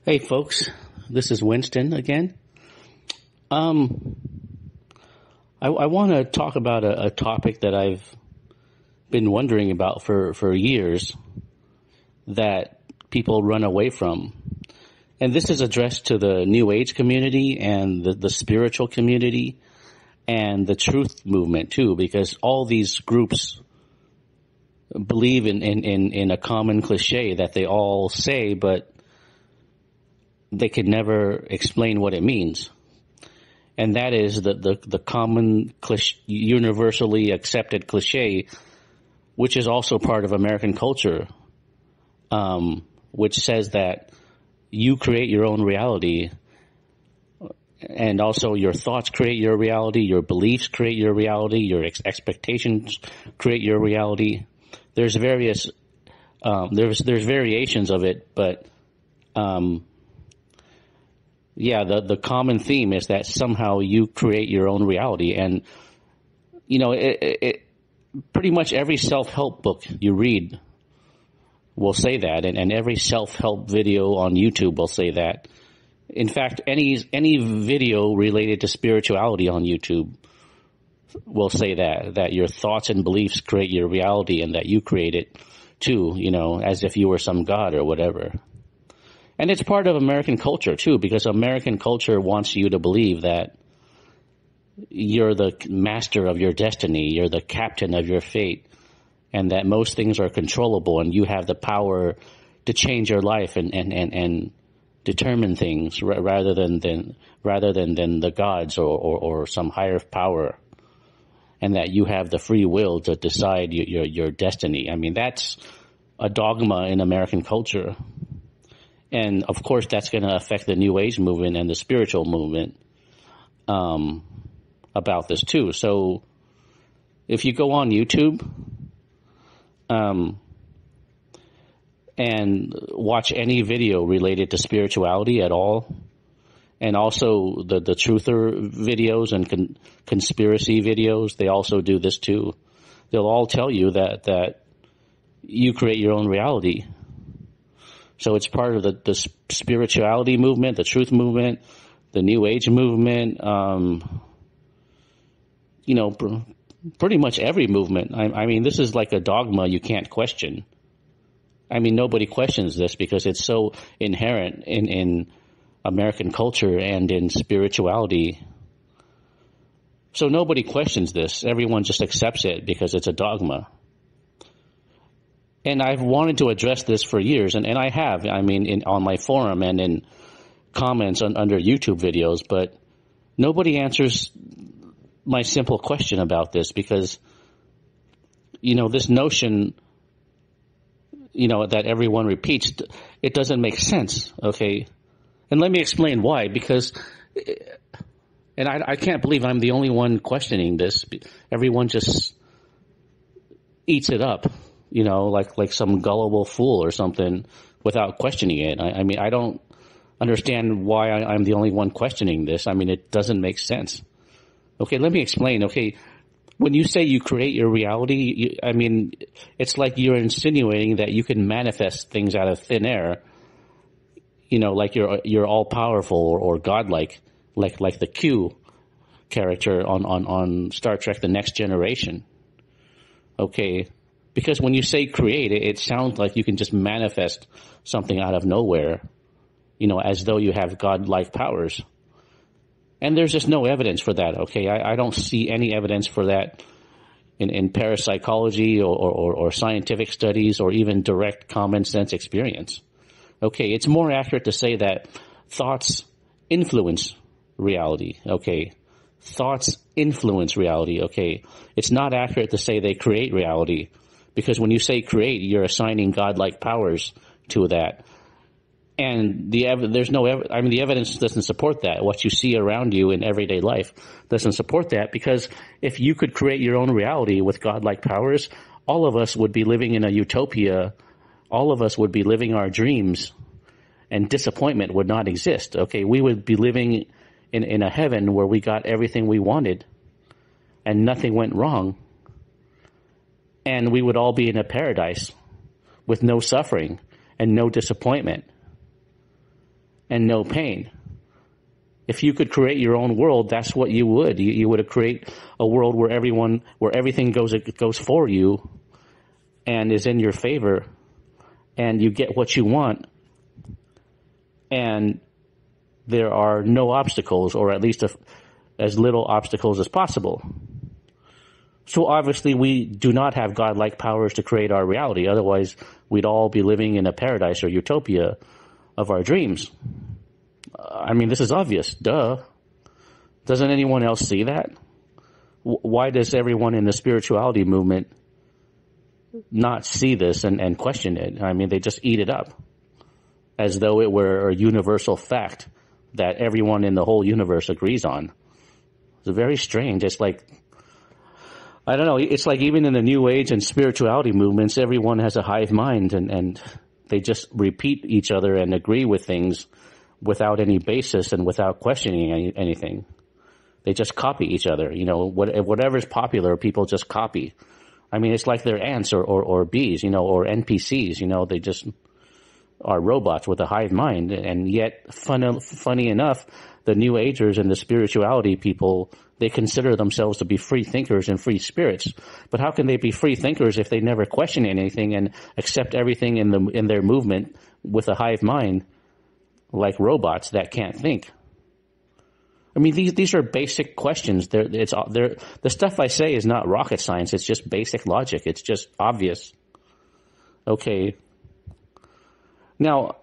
Hey folks, this is Winston again. Um, I want to talk about a topic that I've been wondering about for years that people run away from. And this is addressed to the New Age community and the spiritual community and the truth movement too, because all these groups believe in a common cliche that they all say, but they could never explain what it means. And that is the common universally accepted cliche, which is also part of American culture, which says that you create your own reality, and also your thoughts create your reality, your beliefs create your reality, your expectations create your reality. There's various, there's variations of it, but, yeah, the common theme is that somehow you create your own reality. And, you know, it pretty much every self-help book you read will say that, and every self-help video on YouTube will say that. In fact, any video related to spirituality on YouTube will say that your thoughts and beliefs create your reality and that you create it too, you know, as if you were some god or whatever. And it's part of American culture too, because American culture wants you to believe that you're the master of your destiny, you're the captain of your fate, and that most things are controllable and you have the power to change your life and determine things rather than the gods or some higher power, and that you have the free will to decide your destiny. I mean, that's a dogma in American culture. And of course, that's going to affect the New Age movement and the spiritual movement about this too. So, if you go on YouTube and watch any video related to spirituality at all, and also the truther videos and conspiracy videos, they also do this too. They'll all tell you that you create your own reality. So it's part of the spirituality movement, the truth movement, the New Age movement, you know, pretty much every movement. I mean, this is like a dogma you can't question. I mean, nobody questions this because it's so inherent in American culture and in spirituality. So nobody questions this. Everyone just accepts it because it's a dogma. And I've wanted to address this for years, and I have. I mean, on my forum and in comments under YouTube videos, but nobody answers my simple question about this because, you know, this notion, you know, that everyone repeats, it doesn't make sense, okay? And let me explain why, because, and I can't believe I'm the only one questioning this. Everyone just eats it up. You know, like some gullible fool or something without questioning it. I mean, I don't understand why I'm the only one questioning this. I mean, it doesn't make sense. Okay, let me explain. Okay, when you say you create your reality, I mean, it's like you're insinuating that you can manifest things out of thin air. You know, like you're all powerful or godlike, like the Q character on Star Trek: The Next Generation. Okay. Because when you say create, it sounds like you can just manifest something out of nowhere, you know, as though you have godlike powers. And there's just no evidence for that, okay? I don't see any evidence for that in parapsychology or scientific studies or even direct common sense experience. Okay, it's more accurate to say that thoughts influence reality, okay? Thoughts influence reality, okay? It's not accurate to say they create reality. Because when you say create, you're assigning godlike powers to that. And the evidence doesn't support that. What you see around you in everyday life doesn't support that, because if you could create your own reality with godlike powers, all of us would be living in a utopia. All of us would be living our dreams, and disappointment would not exist. Okay, we would be living in a heaven where we got everything we wanted and nothing went wrong. And we would all be in a paradise with no suffering and no disappointment. and no pain. If you could create your own world, that's what you would. You would create a world where everything goes for you and is in your favor, and you get what you want, and there are no obstacles, or at least as little obstacles as possible. So obviously we do not have godlike powers to create our reality. Otherwise, we'd all be living in a paradise or utopia of our dreams. I mean, this is obvious. Duh. Doesn't anyone else see that? Why does everyone in the spirituality movement not see this and question it? I mean, they just eat it up as though it were a universal fact that everyone in the whole universe agrees on. It's very strange. It's like, I don't know, it's like even in the New Age and spirituality movements, everyone has a hive mind and they just repeat each other and agree with things without any basis and without questioning anything. They just copy each other. You know, whatever's popular, people just copy. I mean, it's like they're ants or bees, you know, or NPCs, you know, they just are robots with a hive mind. And yet, funny enough, the New Agers and the spirituality people, they consider themselves to be free thinkers and free spirits. But how can they be free thinkers if they never question anything and accept everything in their movement with a hive mind, like robots that can't think? I mean, these are basic questions. The stuff I say is not rocket science. It's just basic logic. It's just obvious. Okay. Now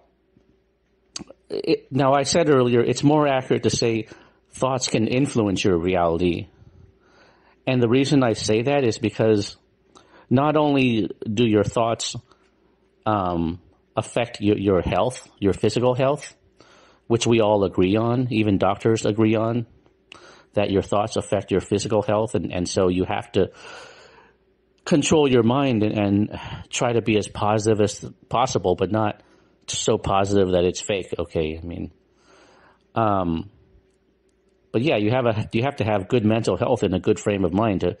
I said earlier, it's more accurate to say thoughts can influence your reality. And the reason I say that is because not only do your thoughts affect your health, your physical health, which we all agree on, even doctors agree on, that your thoughts affect your physical health, and so you have to control your mind and try to be as positive as possible, but not so positive that it's fake. Okay, I mean, but yeah, you have to have good mental health and a good frame of mind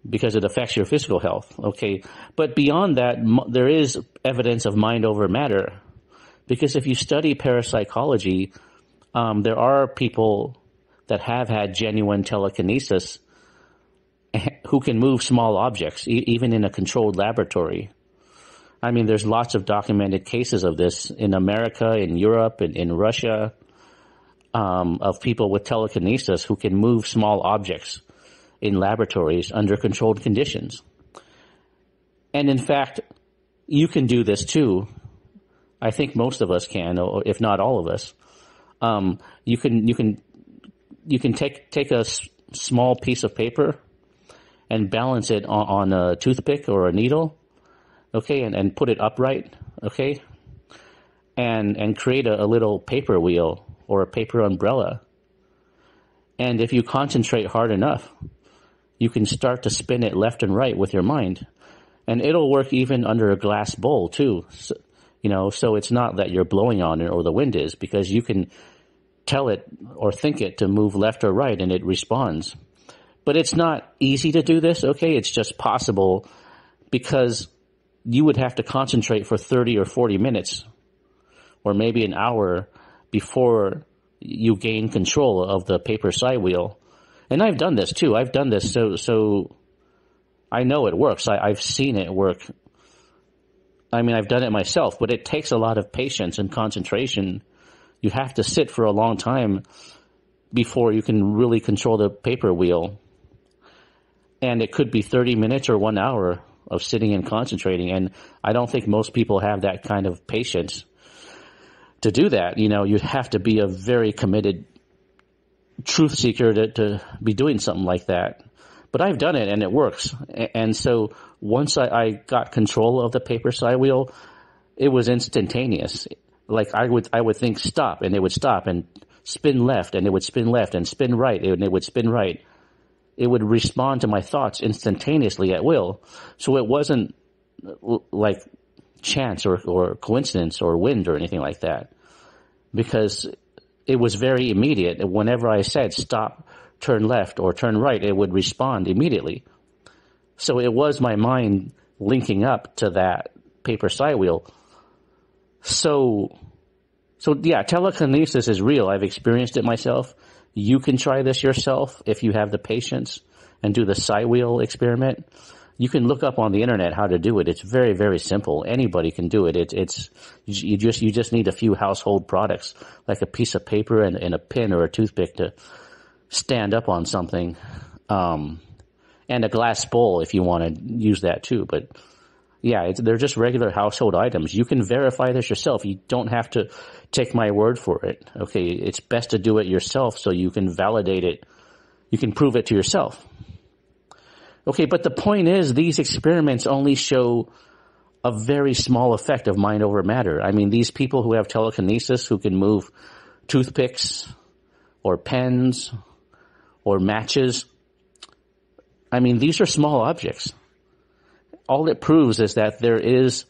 because it affects your physical health. Okay, but beyond that, there is evidence of mind over matter. Because if you study parapsychology, there are people that have had genuine telekinesis who can move small objects, even in a controlled laboratory. I mean, there's lots of documented cases of this in America, in Europe, in Russia, of people with telekinesis who can move small objects in laboratories under controlled conditions. And in fact, you can do this too. I think most of us can, or if not all of us. You can take a small piece of paper and balance it on a toothpick or a needle, okay, and put it upright, okay, and create a little paper wheel or a paper umbrella. And if you concentrate hard enough, you can start to spin it left and right with your mind, and it'll work even under a glass bowl too. So it's not that you're blowing on it or the wind is, because you can tell it or think it to move left or right and it responds. But it's not easy to do this, okay? It's just possible because you would have to concentrate for 30 or 40 minutes or maybe an hour before you gain control of the paper side wheel. And I've done this too. I've done this so I know it works. I've seen it work. I mean, I've done it myself, but it takes a lot of patience and concentration. You have to sit for a long time before you can really control the paper wheel. And it could be 30 minutes or 1 hour of sitting and concentrating. And I don't think most people have that kind of patience to do that. You know, you have to be a very committed truth seeker to be doing something like that. But I've done it and it works. And so once I got control of the paper side wheel, it was instantaneous. Like I would think stop, and it would stop, and spin left, and it would spin left, and spin right, and it would spin right. It would respond to my thoughts instantaneously at will. So it wasn't like chance or coincidence or wind or anything like that, because it was very immediate. Whenever I said stop, turn left, or turn right, it would respond immediately. So it was my mind linking up to that paper side wheel. So So yeah, telekinesis is real. I've experienced it myself. You can try this yourself if you have the patience and do the Cywheel experiment. You can look up on the internet how to do it. It's very, very simple. Anybody can do it. You just need a few household products, like a piece of paper and a pin or a toothpick to stand up on something, and a glass bowl if you want to use that too. But yeah, they're just regular household items. You can verify this yourself. You don't have to take my word for it. Okay, it's best to do it yourself so you can validate it. You can prove it to yourself. Okay, but the point is, these experiments only show a very small effect of mind over matter. I mean, these people who have telekinesis, who can move toothpicks or pens or matches, I mean, these are small objects. All it proves is that there is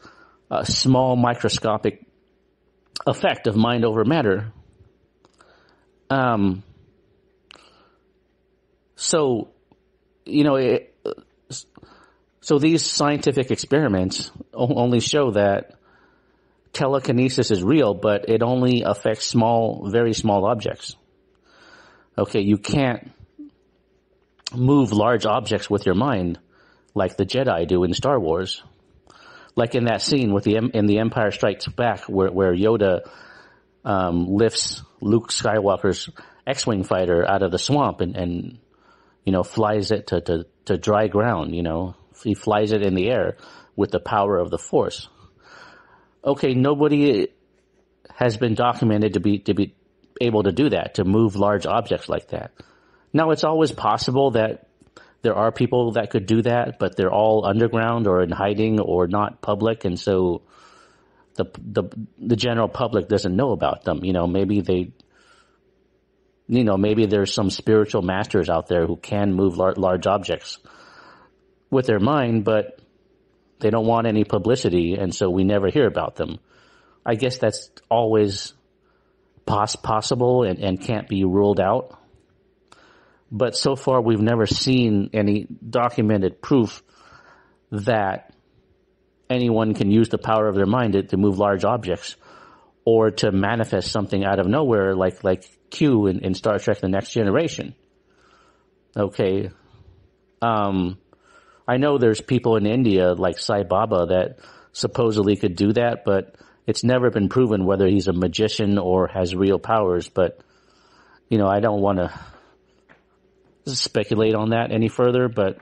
a small microscopic effect of mind over matter. So, you know, so these scientific experiments only show that telekinesis is real, but it only affects small, very small objects. Okay, you can't move large objects with your mind like the Jedi do in Star Wars. Like in that scene in The Empire Strikes Back where Yoda lifts Luke Skywalker's X-Wing fighter out of the swamp and you know, flies it to dry ground, you know. He flies it in the air with the power of the Force. Okay, nobody has been documented to be able to do that, to move large objects like that. Now, it's always possible that there are people that could do that, but they're all underground or in hiding or not public, and so the general public doesn't know about them. You know, maybe there's some spiritual masters out there who can move large objects with their mind, but they don't want any publicity, and so we never hear about them. I guess that's always possible and can't be ruled out. But so far, we've never seen any documented proof that anyone can use the power of their mind to move large objects or to manifest something out of nowhere like Q in Star Trek The Next Generation. Okay. I know there's people in India like Sai Baba that supposedly could do that, but it's never been proven whether he's a magician or has real powers. But, you know, I don't want to speculate on that any further, but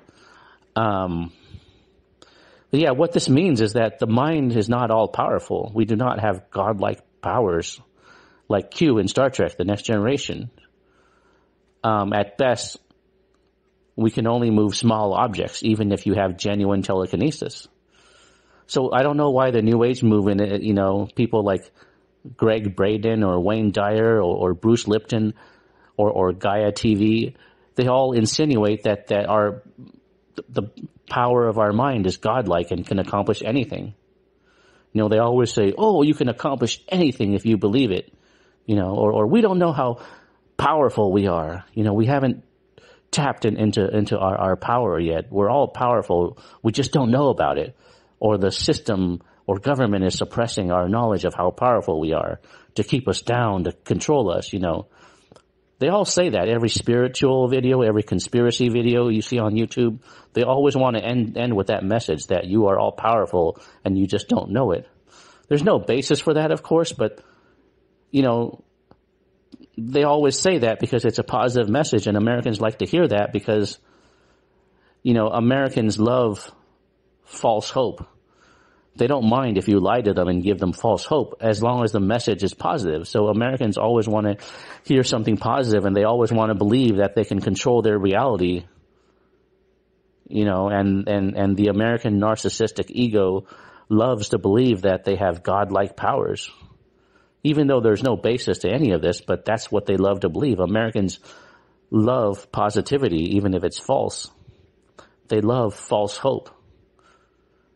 yeah, what this means is that the mind is not all powerful. We do not have godlike powers like Q in Star Trek, The Next Generation. At best, we can only move small objects, even if you have genuine telekinesis. So I don't know why the New Age movement, you know, people like Greg Braden or Wayne Dyer or Bruce Lipton or Gaia TV, they all insinuate that the power of our mind is godlike and can accomplish anything. You know, they always say, oh, you can accomplish anything if you believe it. You know, or we don't know how powerful we are. You know, we haven't tapped into our power yet. We're all powerful. We just don't know about it. Or the system or government is suppressing our knowledge of how powerful we are to keep us down, to control us, you know. They all say that. Every spiritual video, every conspiracy video you see on YouTube, they always want to end with that message that you are all powerful and you just don't know it. There's no basis for that, of course, but, you know, they always say that because it's a positive message, and Americans like to hear that because, you know, Americans love false hope. They don't mind if you lie to them and give them false hope as long as the message is positive. So Americans always want to hear something positive, and they always want to believe that they can control their reality. You know, and the American narcissistic ego loves to believe that they have godlike powers. Even though there's no basis to any of this, but that's what they love to believe. Americans love positivity, even if it's false. They love false hope.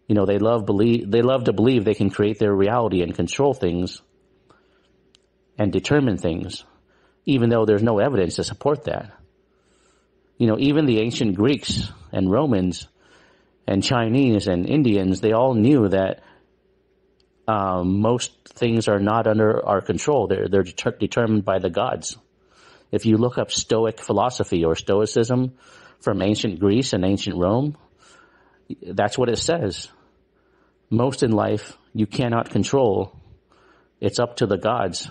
You know, they love to believe they can create their reality and control things and determine things, even though there's no evidence to support that. You know, even the ancient Greeks and Romans and Chinese and Indians, they all knew that Most things are not under our control. They're determined by the gods. If you look up Stoic philosophy or Stoicism from ancient Greece and ancient Rome, that's what it says. Most in life you cannot control. It's up to the gods.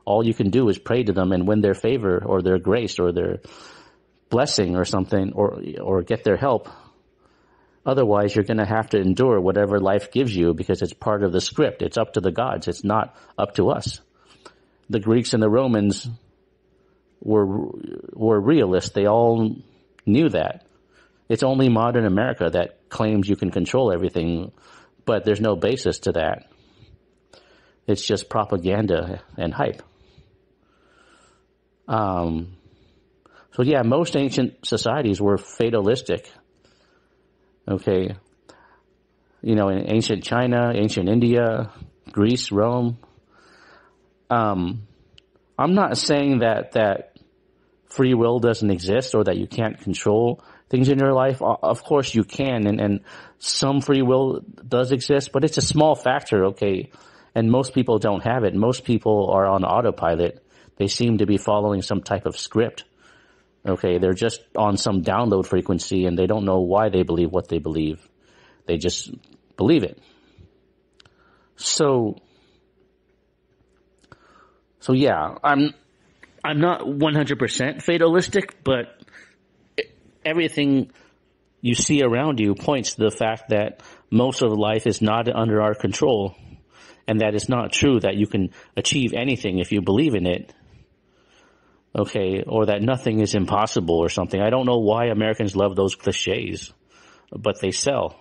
All you can do is pray to them and win their favor or their grace or their blessing or something, or get their help. Otherwise, you're going to have to endure whatever life gives you because it's part of the script. It's up to the gods. It's not up to us. The Greeks and the Romans were realists. They all knew that. It's only modern America that claims you can control everything, but there's no basis to that. It's just propaganda and hype. So yeah, most ancient societies were fatalistic. Okay. You know, in ancient China, ancient India, Greece, Rome. I'm not saying that free will doesn't exist or that you can't control things in your life. Of course you can, and some free will does exist, but it's a small factor, okay? And most people don't have it. Most people are on autopilot. They seem to be following some type of script. Okay, they're just on some download frequency and they don't know why they believe what they believe. They just believe it. So yeah, I'm not 100% fatalistic, but everything you see around you points to the fact that most of life is not under our control, and that it's not true that you can achieve anything if you believe in it. Okay, or that nothing is impossible or something. I don't know why Americans love those cliches, but they sell.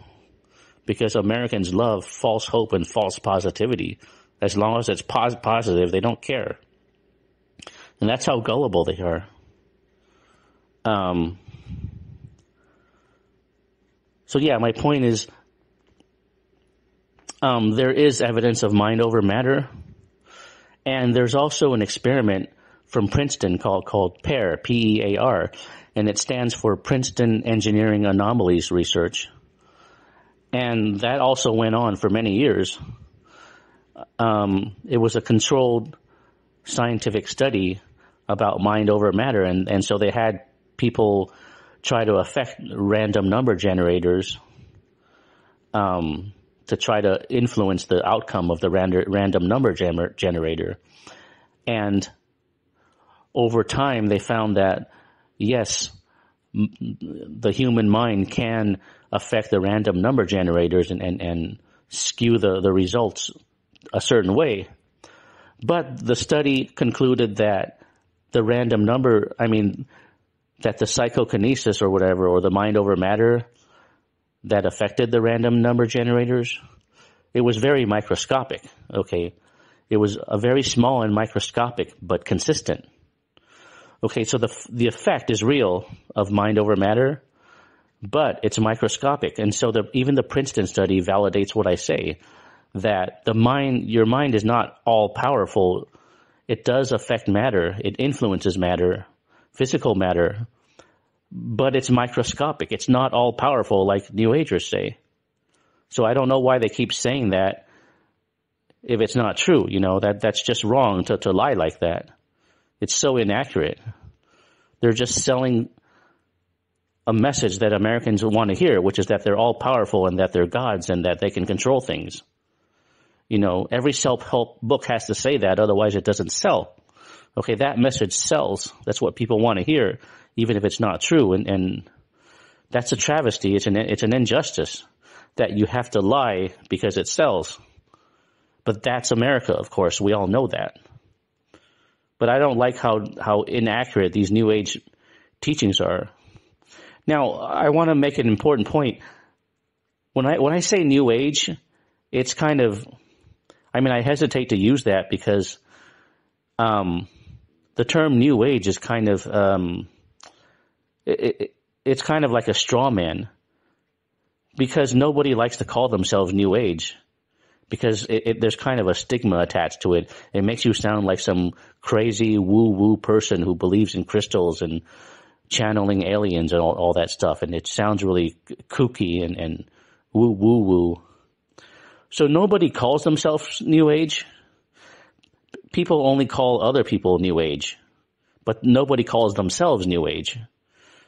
Because Americans love false hope and false positivity. As long as it's positive, they don't care. And that's how gullible they are. So yeah, my point is, there is evidence of mind over matter. And there's also an experiment from Princeton called PEAR, P-E-A-R, and it stands for Princeton Engineering Anomalies Research. And that also went on for many years. It was a controlled scientific study about mind over matter, and so they had people try to affect random number generators to try to influence the outcome of the random number generator. And over time, they found that, yes, the human mind can affect the random number generators and skew the results a certain way. But the study concluded that the random number, that the psychokinesis or whatever, or the mind over matter that affected the random number generators, it was very microscopic, okay? It was a very small and microscopic, but consistent. Okay, so the effect is real of mind over matter, but it's microscopic. And so even the Princeton study validates what I say, that your mind is not all powerful. It does affect matter. It influences matter, physical matter, but it's microscopic. It's not all powerful like New Agers say. So I don't know why they keep saying that if it's not true. That's just wrong to lie like that. It's so inaccurate. They're just selling a message that Americans want to hear, which is that they're all powerful and that they're gods and that they can control things. Every self-help book has to say that, otherwise it doesn't sell. Okay, that message sells. That's what people want to hear, even if it's not true. And that's a travesty. It's an injustice that you have to lie because it sells. But that's America, of course. We all know that. But I don't like how inaccurate these New Age teachings are. Now, I want to make an important point. When I say New Age, it's kind of, I hesitate to use that because the term New Age is kind of, it's kind of like a straw man, because nobody likes to call themselves New Age. Because there's kind of a stigma attached to it. It makes you sound like some crazy woo-woo person who believes in crystals and channeling aliens and all that stuff. And it sounds really kooky and woo-woo-woo. So nobody calls themselves New Age. People only call other people New Age, but nobody calls themselves New Age.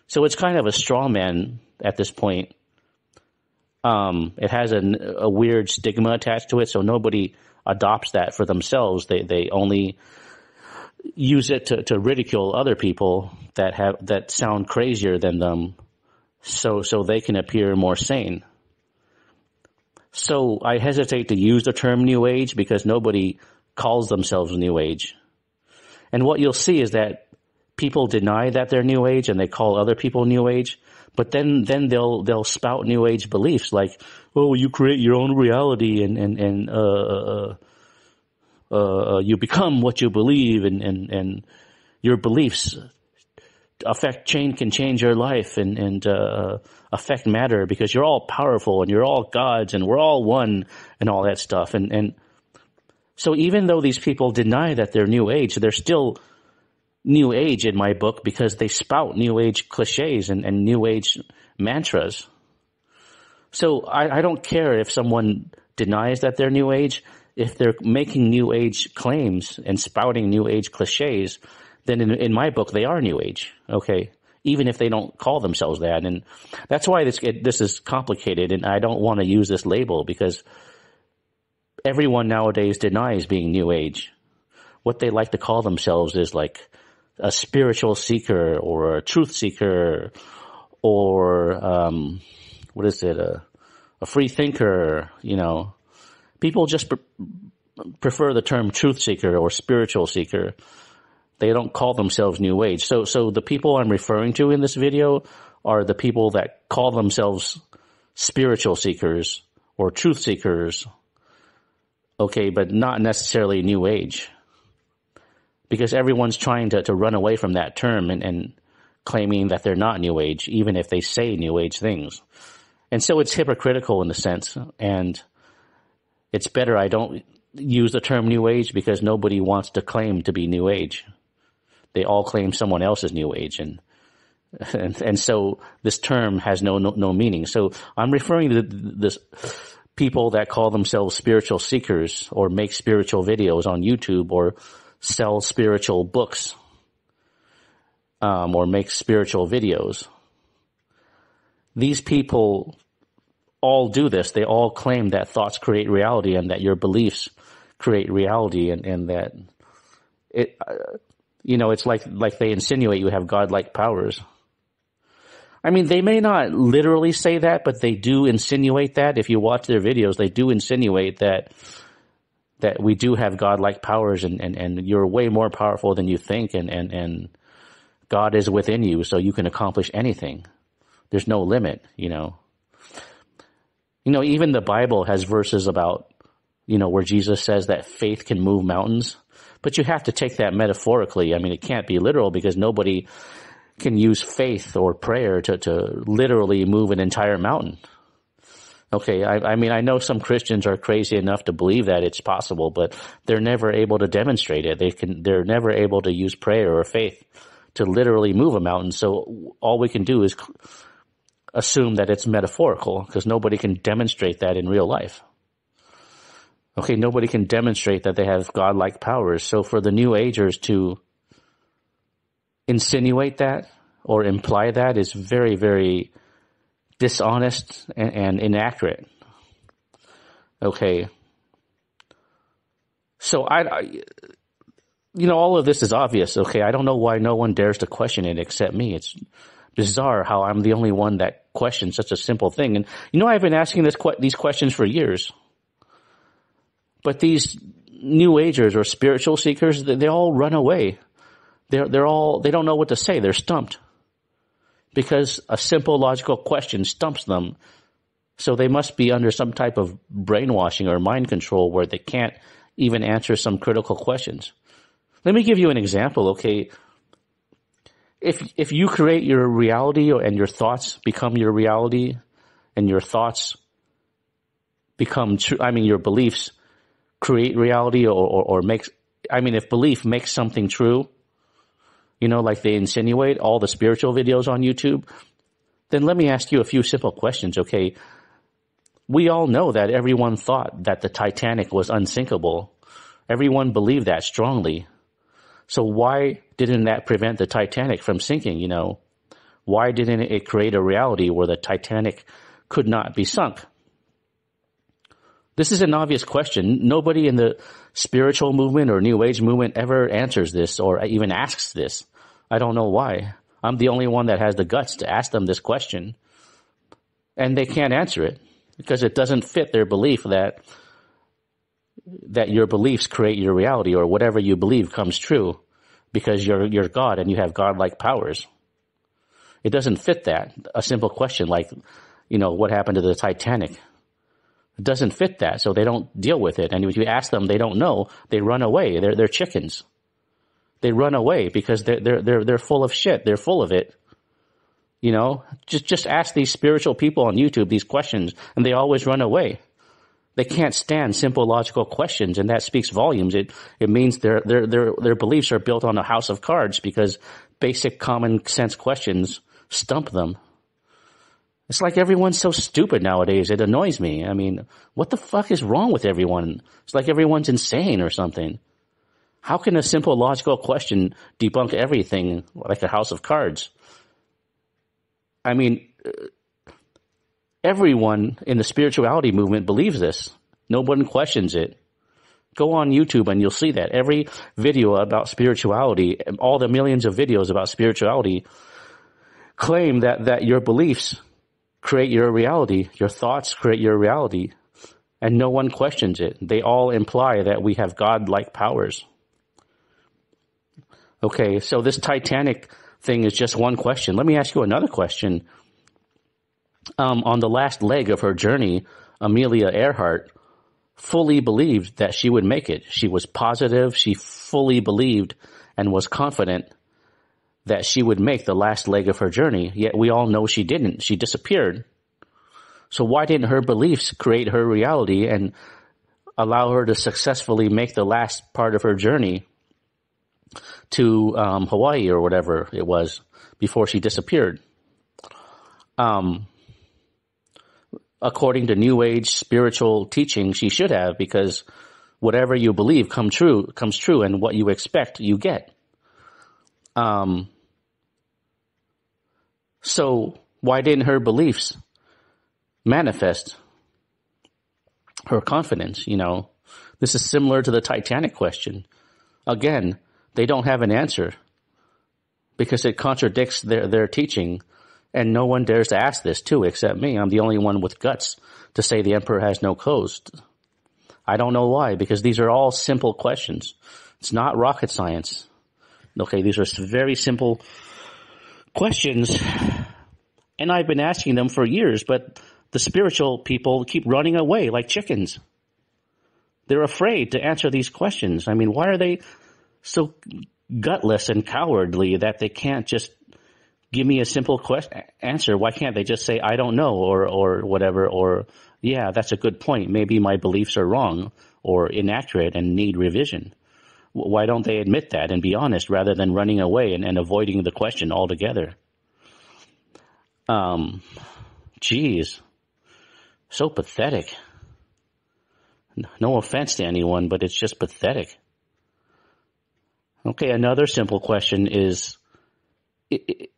So it's kind of a straw man at this point. It has a weird stigma attached to it, so nobody adopts that for themselves. They only use it to ridicule other people that sound crazier than them, so they can appear more sane. So I hesitate to use the term New Age because nobody calls themselves New Age. And what you'll see is that people deny that they're New Age and they call other people New Age, but then they'll spout New Age beliefs like, oh, you create your own reality and you become what you believe and your beliefs can change your life and affect matter because you're all powerful and you're all gods and we're all one and all that stuff. And so even though these people deny that they're New Age, they're still New Age in my book because they spout New Age cliches and New Age mantras. So I don't care if someone denies that they're New Age. If they're making New Age claims and spouting New Age cliches, then in my book, they are New Age, okay? Even if they don't call themselves that. And that's why this is complicated, and I don't want to use this label because everyone nowadays denies being New Age. What they like to call themselves is like a spiritual seeker or a truth seeker or, a free thinker, you know. People just prefer the term truth seeker or spiritual seeker. They don't call themselves New Age. So the people I'm referring to in this video are the people that call themselves spiritual seekers or truth seekers, okay, but not necessarily New Age. Because everyone's trying to run away from that term and claiming that they're not New Age, even if they say New Age things. And so it's hypocritical in a sense, and it's better I don't use the term New Age because nobody wants to claim to be New Age. They all claim someone else is New Age, and so this term has no meaning. So I'm referring to this people that call themselves spiritual seekers or make spiritual videos on YouTube or sell spiritual books, or make spiritual videos. These people all do this. They all claim that thoughts create reality and that your beliefs create reality and that it, it's like they insinuate you have godlike powers. I mean, they may not literally say that, but they do insinuate that. If you watch their videos, they do insinuate that we do have godlike powers and you're way more powerful than you think and God is within you, so you can accomplish anything. There's no limit, you know. Even the Bible has verses about, where Jesus says that faith can move mountains, but you have to take that metaphorically. I mean, it can't be literal because nobody can use faith or prayer to literally move an entire mountain. Okay, I mean, I know some Christians are crazy enough to believe that it's possible, but they're never able to demonstrate it. They're never able to use prayer or faith to literally move a mountain. So all we can do is assume that it's metaphorical because nobody can demonstrate that in real life. Okay, nobody can demonstrate that they have godlike powers. So for the New Agers to insinuate that or imply that is very, very dishonest and inaccurate. Okay. So all of this is obvious. Okay. I don't know why no one dares to question it except me. It's bizarre how I'm the only one that questions such a simple thing. And I've been asking these questions for years. But these New Agers or spiritual seekers, they all run away. They don't know what to say. They're stumped. Because a simple logical question stumps them. So they must be under some type of brainwashing or mind control where they can't even answer some critical questions. Let me give you an example, okay? If you create your reality and your thoughts become your reality and your thoughts become true, your beliefs create reality or if belief makes something true, like they insinuate, all the spiritual videos on YouTube, then let me ask you a few simple questions, okay? We all know that everyone thought that the Titanic was unsinkable. Everyone believed that strongly. So why didn't that prevent the Titanic from sinking, Why didn't it create a reality where the Titanic could not be sunk? This is an obvious question. Nobody in the spiritual movement or New Age movement ever answers this or even asks this. I don't know why. I'm the only one that has the guts to ask them this question. And they can't answer it because it doesn't fit their belief that your beliefs create your reality, or whatever you believe comes true because you're God and you have godlike powers. It doesn't fit that. A simple question like, what happened to the Titanic? It doesn't fit that, so they don't deal with it. And if you ask them, they don't know. They run away. They're chickens. They run away because they're full of shit. They're full of it. Just ask these spiritual people on YouTube these questions, and they always run away. They can't stand simple logical questions, and that speaks volumes. It means their beliefs are built on a house of cards because basic common sense questions stump them. It's like everyone's so stupid nowadays. It annoys me. I mean, what the fuck is wrong with everyone? It's like everyone's insane or something. How can a simple logical question debunk everything like a house of cards? I mean, everyone in the spirituality movement believes this. No one questions it. Go on YouTube and you'll see that. Every video about spirituality, all the millions of videos about spirituality, claim that your beliefs create your reality. Your thoughts create your reality. And no one questions it. They all imply that we have God-like powers. Okay, so this Titanic thing is just one question. Let me ask you another question. On the last leg of her journey, Amelia Earhart fully believed that she would make it. She was positive. She fully believed and was confident that she would make the last leg of her journey. Yet we all know she didn't. She disappeared. So why didn't her beliefs create her reality and allow her to successfully make the last part of her journey to Hawaii or whatever it was before she disappeared? According to New Age spiritual teaching, she should have, because whatever you believe comes true, and what you expect, you get. So why didn't her beliefs manifest her confidence? This is similar to the Titanic question. Again, they don't have an answer because it contradicts their teaching. And no one dares to ask this too, except me. I'm the only one with guts to say the emperor has no clothes. I don't know why, because these are all simple questions. It's not rocket science. Okay, these are very simple questions, and I've been asking them for years, but the spiritual people keep running away like chickens. They're afraid to answer these questions. I mean, why are they so gutless and cowardly that they can't just give me a simple answer? Why can't they just say, I don't know, or whatever, or, yeah, that's a good point. Maybe my beliefs are wrong or inaccurate and need revision. Why don't they admit that and be honest rather than running away and avoiding the question altogether? Geez. So pathetic. No offense to anyone, but it's just pathetic. Okay, another simple question is, if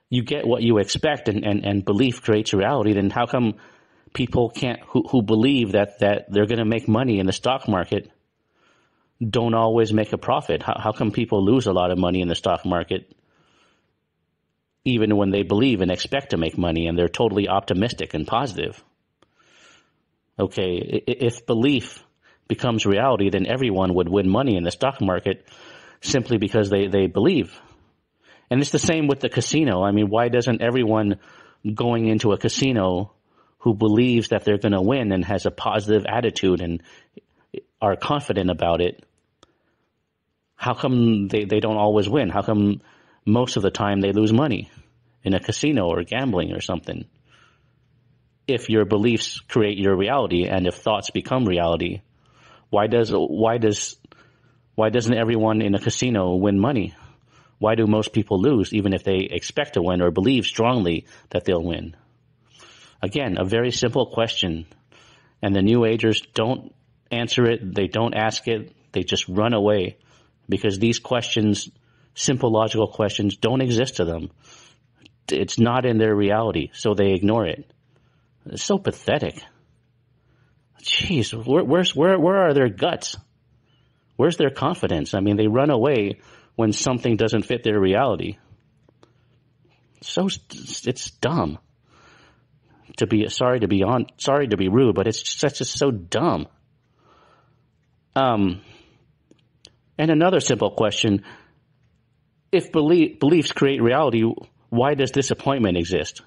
you get what you expect and belief creates reality, then how come people who believe that they're going to make money in the stock market don't always make a profit? How come people lose a lot of money in the stock market even when they believe and expect to make money and they're totally optimistic and positive? Okay, if belief becomes reality, then everyone would win money in the stock market simply because they believe. And it's the same with the casino. I mean, why doesn't everyone going into a casino who believes that they're going to win and has a positive attitude and are confident about it, how come they don't always win? How come most of the time they lose money in a casino or gambling or something? If your beliefs create your reality and if thoughts become reality, why doesn't everyone in a casino win money? Why do most people lose even if they expect to win or believe strongly that they'll win? Again, a very simple question. And the New Agers don't answer it. They don't ask it. They just run away because these questions, simple logical questions, don't exist to them. It's not in their reality, so they ignore it. It's so pathetic. Jeez, where are their guts? Where's their confidence? I mean, they run away when something doesn't fit their reality. It's dumb. Sorry to be rude, but it's just so dumb. And another simple question: if beliefs create reality, why does disappointment exist?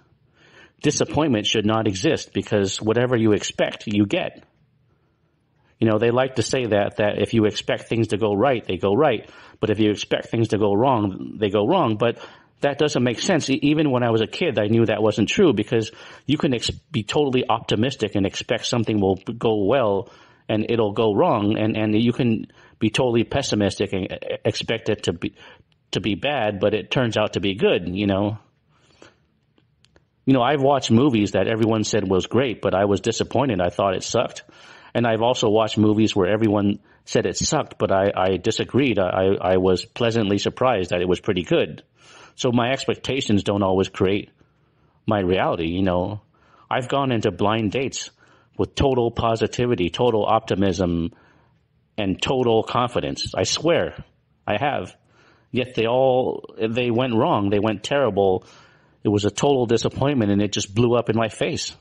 Disappointment should not exist because whatever you expect, you get. They like to say that if you expect things to go right, they go right. But if you expect things to go wrong, they go wrong. But that doesn't make sense. Even when I was a kid, I knew that wasn't true because you can be totally optimistic and expect something will go well and it'll go wrong. And you can be totally pessimistic and expect it to be bad, but it turns out to be good, I've watched movies that everyone said was great, but I was disappointed. I thought it sucked. And I've also watched movies where everyone said it sucked, but I disagreed. I was pleasantly surprised that it was pretty good. So my expectations don't always create my reality, I've gone into blind dates with total positivity, total optimism, and total confidence. I swear I have. Yet they went wrong. They went terrible. It was a total disappointment, and it just blew up in my face.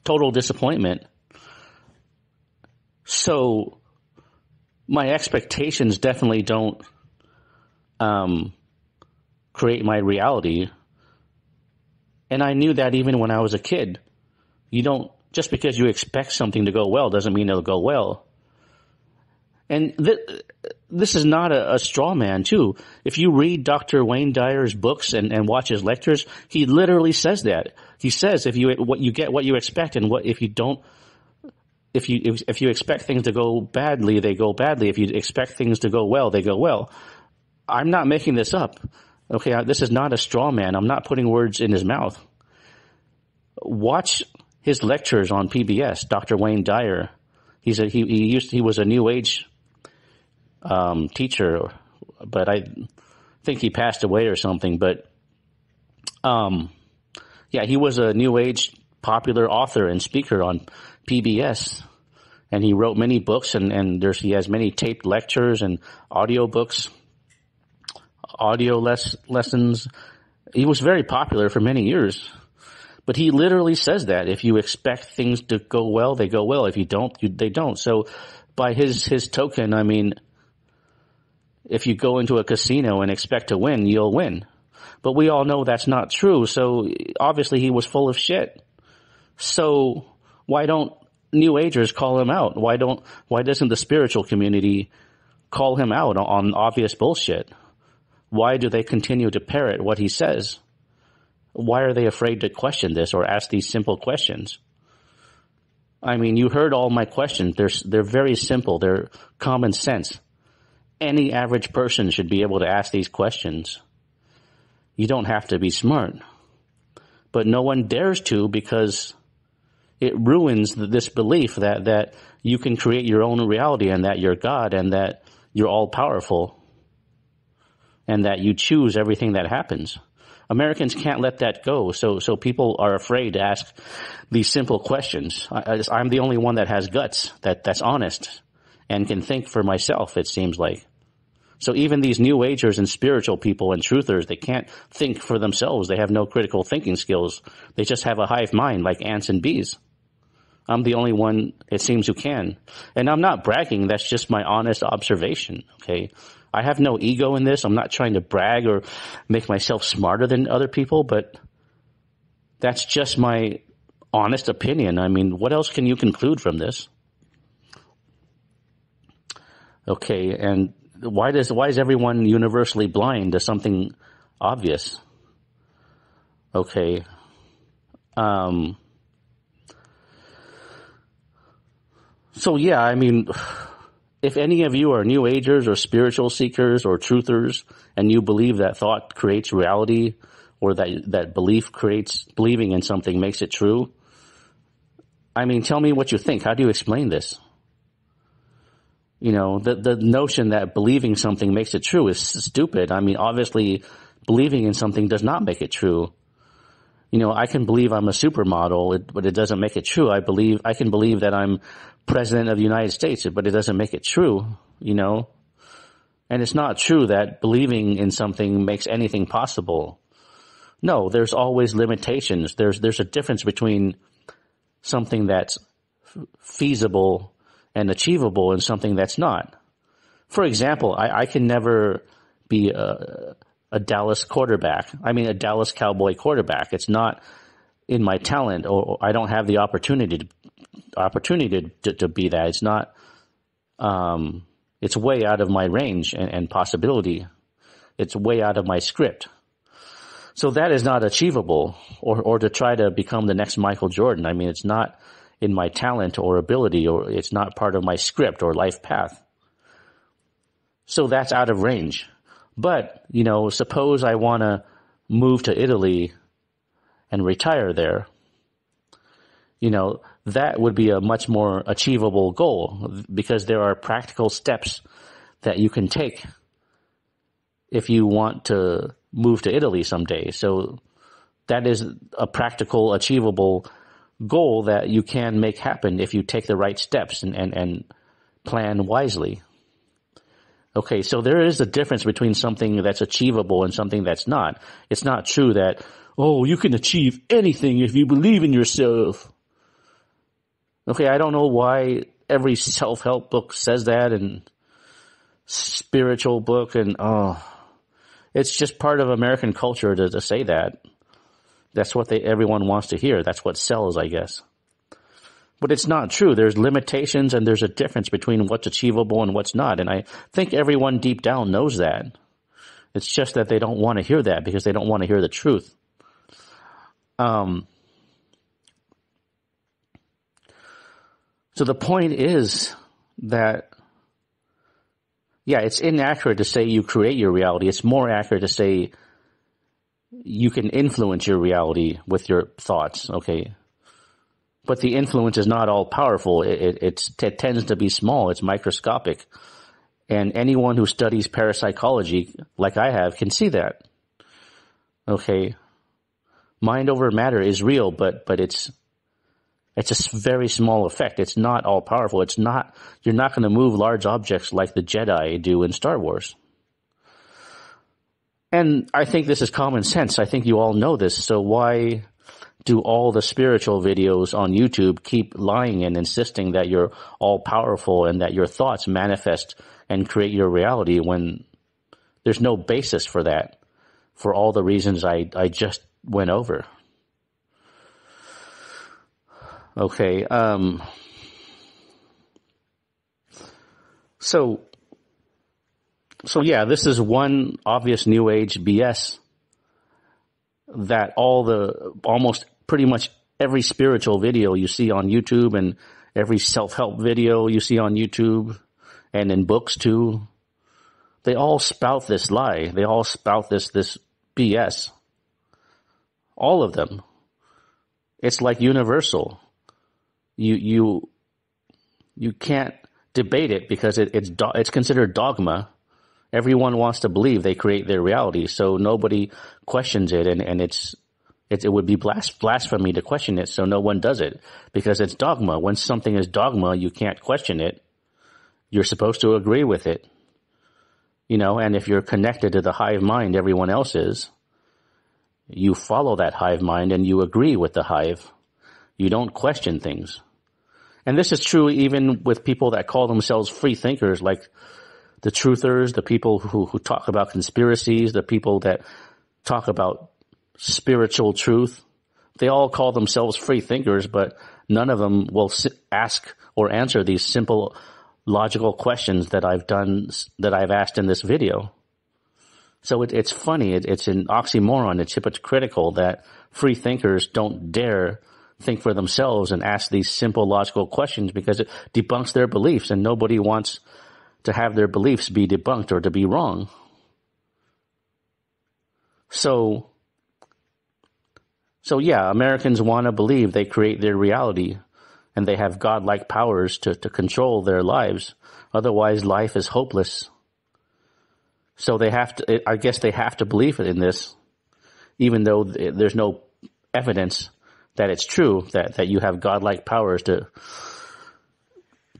Total disappointment. So my expectations definitely don't create my reality. And I knew that even when I was a kid. Just because you expect something to go well doesn't mean it'll go well. And this is not a straw man, too. If you read Dr. Wayne Dyer's books and watch his lectures, he literally says that. He says if you get what you expect, and if you expect things to go badly, they go badly. If you expect things to go well, they go well. I'm not making this up. Okay, this is not a straw man. I'm not putting words in his mouth. Watch his lectures on PBS. Dr. Wayne Dyer. He was a New Age teacher, but I think he passed away or something. But he was a New Age popular author and speaker on PBS, and he wrote many books, and he has many taped lectures and audio books, audio lessons. He was very popular for many years. But he literally says that if you expect things to go well, they go well. If you don't, they don't. So by his token, I mean, if you go into a casino and expect to win, you'll win. But we all know that's not true. So obviously he was full of shit. So why don't New Agers call him out? Why doesn't the spiritual community call him out on obvious bullshit? Why do they continue to parrot what he says? Why are they afraid to question this or ask these simple questions? I mean, you heard all my questions. They're very simple. They're common sense. Any average person should be able to ask these questions. You don't have to be smart. But no one dares to because it ruins this belief that you can create your own reality and that you're God and that you're all powerful and that you choose everything that happens. Americans can't let that go, so people are afraid to ask these simple questions. I'm the only one that has guts, that's honest, and can think for myself, it seems like. So even these New Agers and spiritual people and truthers, they can't think for themselves. They have no critical thinking skills. They just have a hive mind like ants and bees. I'm the only one, it seems, who can. And I'm not bragging, that's just my honest observation, okay? I have no ego in this. I'm not trying to brag or make myself smarter than other people, but that's just my honest opinion. I mean, what else can you conclude from this? Okay, and why is everyone universally blind to something obvious? Okay. So yeah, I mean, if any of you are New Agers or spiritual seekers or truthers and you believe that thought creates reality, or that believing in something makes it true. I mean, tell me what you think. How do you explain this? The notion that believing something makes it true is stupid. I mean, obviously, believing in something does not make it true. I can believe I'm a supermodel, but it doesn't make it true. I can believe that I'm president of the United States, but it doesn't make it true, And it's not true that believing in something makes anything possible. No, there's always limitations. There's a difference between something that's feasible and achievable and something that's not. For example, I can never be a Dallas Cowboy quarterback. It's not in my talent, or I don't have the opportunity to be that. It's not, it's way out of my range and possibility. It's way out of my script. So that is not achievable, or to try to become the next Michael Jordan. I mean, it's not in my talent or ability, or it's not part of my script or life path. So that's out of range. But, suppose I want to move to Italy and retire there. That would be a much more achievable goal, because there are practical steps that you can take if you want to move to Italy someday. So that is a practical, achievable goal that you can make happen if you take the right steps and plan wisely. Okay, so there is a difference between something that's achievable and something that's not. It's not true that, you can achieve anything if you believe in yourself. Okay, I don't know why every self-help book says that, and spiritual book, and it's just part of American culture to say that. That's what everyone wants to hear. That's what sells, I guess. But it's not true. There's limitations, and there's a difference between what's achievable and what's not. And I think everyone deep down knows that. It's just that they don't want to hear that because they don't want to hear the truth. So the point is that, it's inaccurate to say you create your reality. It's more accurate to say you can influence your reality with your thoughts, okay? But the influence is not all powerful. It tends to be small. It's microscopic. And anyone who studies parapsychology, like I have, can see that. Okay? Mind over matter is real, but it's a very small effect. It's not all powerful. You're not going to move large objects like the Jedi do in Star Wars. And I think this is common sense. I think you all know this. So why do all the spiritual videos on YouTube keep lying and insisting that you're all powerful and that your thoughts manifest and create your reality when there's no basis for that, for all the reasons I just went over? Okay, So this is one obvious New Age BS that almost pretty much every spiritual video you see on YouTube and every self-help video you see on YouTube and in books too, they all spout this lie. They all spout this BS. All of them. It's like universal. You can't debate it because it's considered dogma. Everyone wants to believe they create their reality, so nobody questions it, and it would be blasphemy to question it, so no one does it because it's dogma. When something is dogma, you can't question it. You're supposed to agree with it. And if you're connected to the hive mind everyone else is, you follow that hive mind and you agree with the hive. You don't question things. And this is true even with people that call themselves free thinkers, like the truthers, the people who talk about conspiracies, the people that talk about spiritual truth. They all call themselves free thinkers, but none of them will ask or answer these simple logical questions that I've asked in this video. So it's funny. It's an oxymoron. It's hypocritical that free thinkers don't dare think for themselves and ask these simple logical questions because it debunks their beliefs, and nobody wants to have their beliefs be debunked or to be wrong. So So yeah, Americans want to believe they create their reality and they have godlike powers to control their lives. Otherwise, life is hopeless. So I guess they have to believe in this, even though there's no evidence that it's true, that you have godlike powers to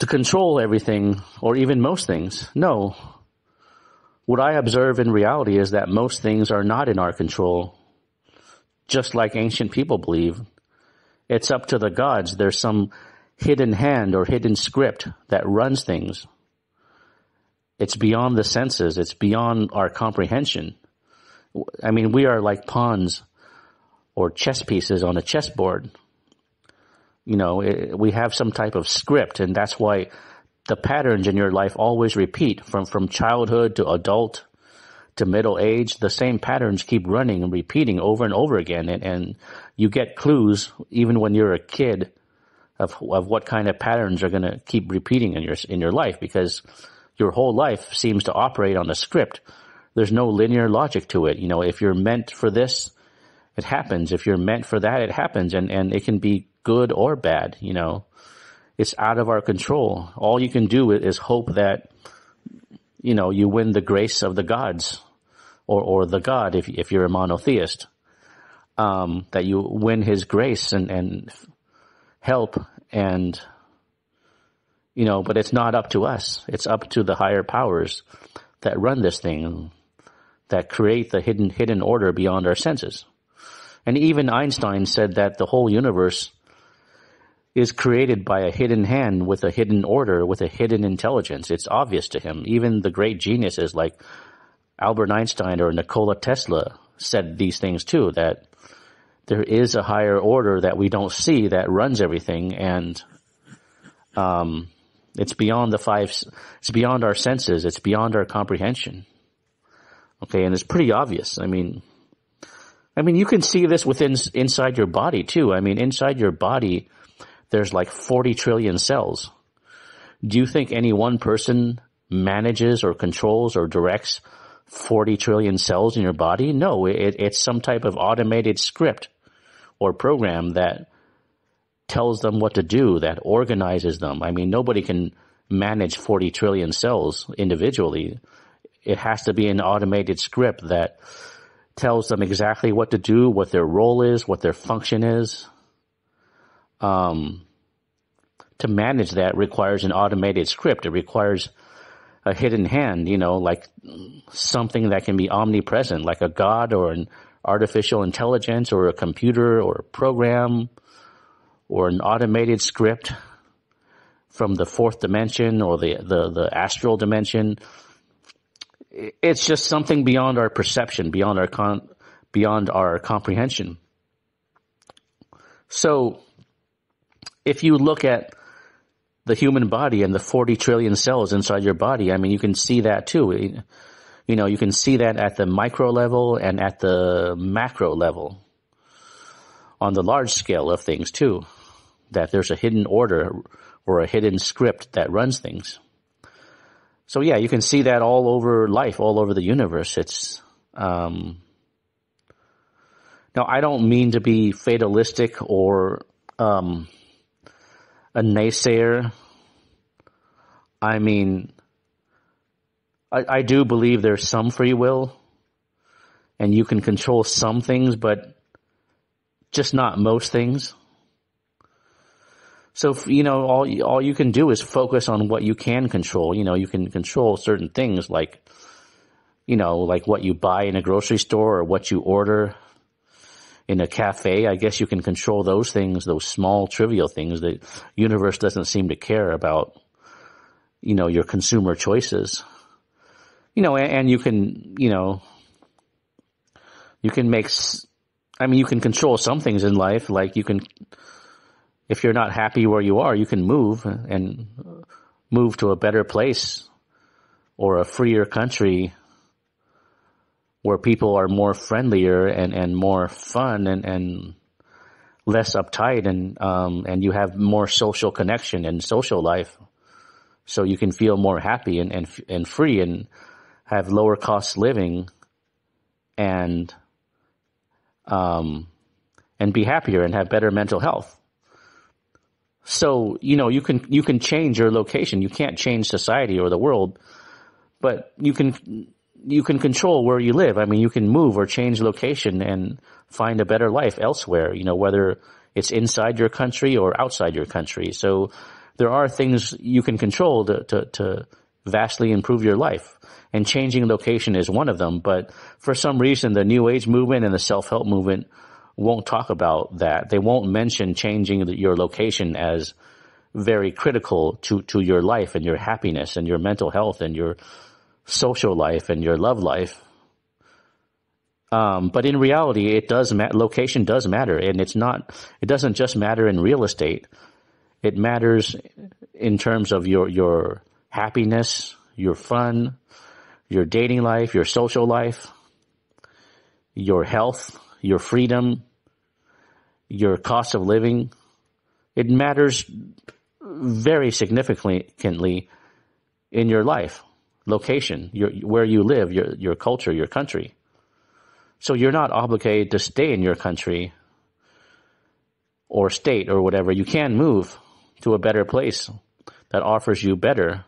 control everything or even most things. No. What I observe in reality is that most things are not in our control. Just like ancient people believe. It's up to the gods. There's some hidden hand or hidden script that runs things. It's beyond the senses. It's beyond our comprehension. I mean, we are like pawns or chess pieces on a chessboard. You know, we have some type of script, and that's why the patterns in your life always repeat from childhood to adult to middle age. The same patterns keep running and repeating over and over again, and you get clues even when you're a kid of what kind of patterns are going to keep repeating in your life, because your whole life seems to operate on a script. There's no linear logic to it. You know, if you're meant for this, it happens. If you're meant for that, it happens, and it can be good or bad. You know, it's out of our control. All you can do is hope that, you know, you win the grace of the gods, or the God, if you're a monotheist, that you win his grace and help, and, you know, but it's not up to us. It's up to the higher powers that run this thing, that create the hidden order beyond our senses. And even Einstein said that the whole universe is created by a hidden hand with a hidden order, with a hidden intelligence. It's obvious to him. Even the great geniuses like Albert Einstein or Nikola Tesla said these things too, that there is a higher order that we don't see that runs everything, and it's beyond it's beyond our senses, it's beyond our comprehension. Okay, and it's pretty obvious. I mean, you can see this inside your body too. I mean, inside your body, there's like 40 trillion cells. Do you think any one person manages or controls or directs 40 trillion cells in your body? No, it's some type of automated script or program that tells them what to do, that organizes them. I mean, nobody can manage 40 trillion cells individually. It has to be an automated script that tells them exactly what to do, what their role is, what their function is. To manage that requires an automated script. It requires a hidden hand, you know, like something that can be omnipresent, like a god or an artificial intelligence or a computer or a program or an automated script from the fourth dimension or the astral dimension. It's just something beyond our perception, beyond our comprehension. So if you look at the human body and the 40 trillion cells inside your body, I mean, you can see that too. You know, you can see that at the micro level and at the macro level, on the large scale of things too, that there's a hidden order or a hidden script that runs things. So yeah, you can see that all over life, all over the universe. It's, now I don't mean to be fatalistic or, a naysayer. I mean, I do believe there's some free will and you can control some things, but just not most things. So, you know, all you can do is focus on what you can control. You know, you can control certain things like, you know, like what you buy in a grocery store or what you order in a cafe. I guess you can control those things, those small trivial things. The universe doesn't seem to care about, you know, your consumer choices. You know, and you can, you know, you can you can control some things in life. Like you can, if you're not happy where you are, you can move to a better place or a freer country where people are more friendlier and more fun and less uptight, and you have more social connection and social life. So you can feel more happy and free and have lower cost living and and be happier and have better mental health. So, you can change your location. You can't change society or the world, but you can control where you live. I mean, you can move or change location and find a better life elsewhere, whether it's inside your country or outside your country. So there are things you can control to vastly improve your life. And changing location is one of them. But for some reason, the New Age movement and the self-help movement won't talk about that. They won't mention changing your location as very critical to your life and your happiness and your mental health and your social life and your love life. But in reality, location does matter, and it doesn't just matter in real estate. It matters in terms of your happiness, your fun, your dating life, your social life, your health, your freedom, your cost of living. It matters very significantly in your life, location, where you live, your culture, your country. So you're not obligated to stay in your country or state or whatever. You can move to a better place that offers you better.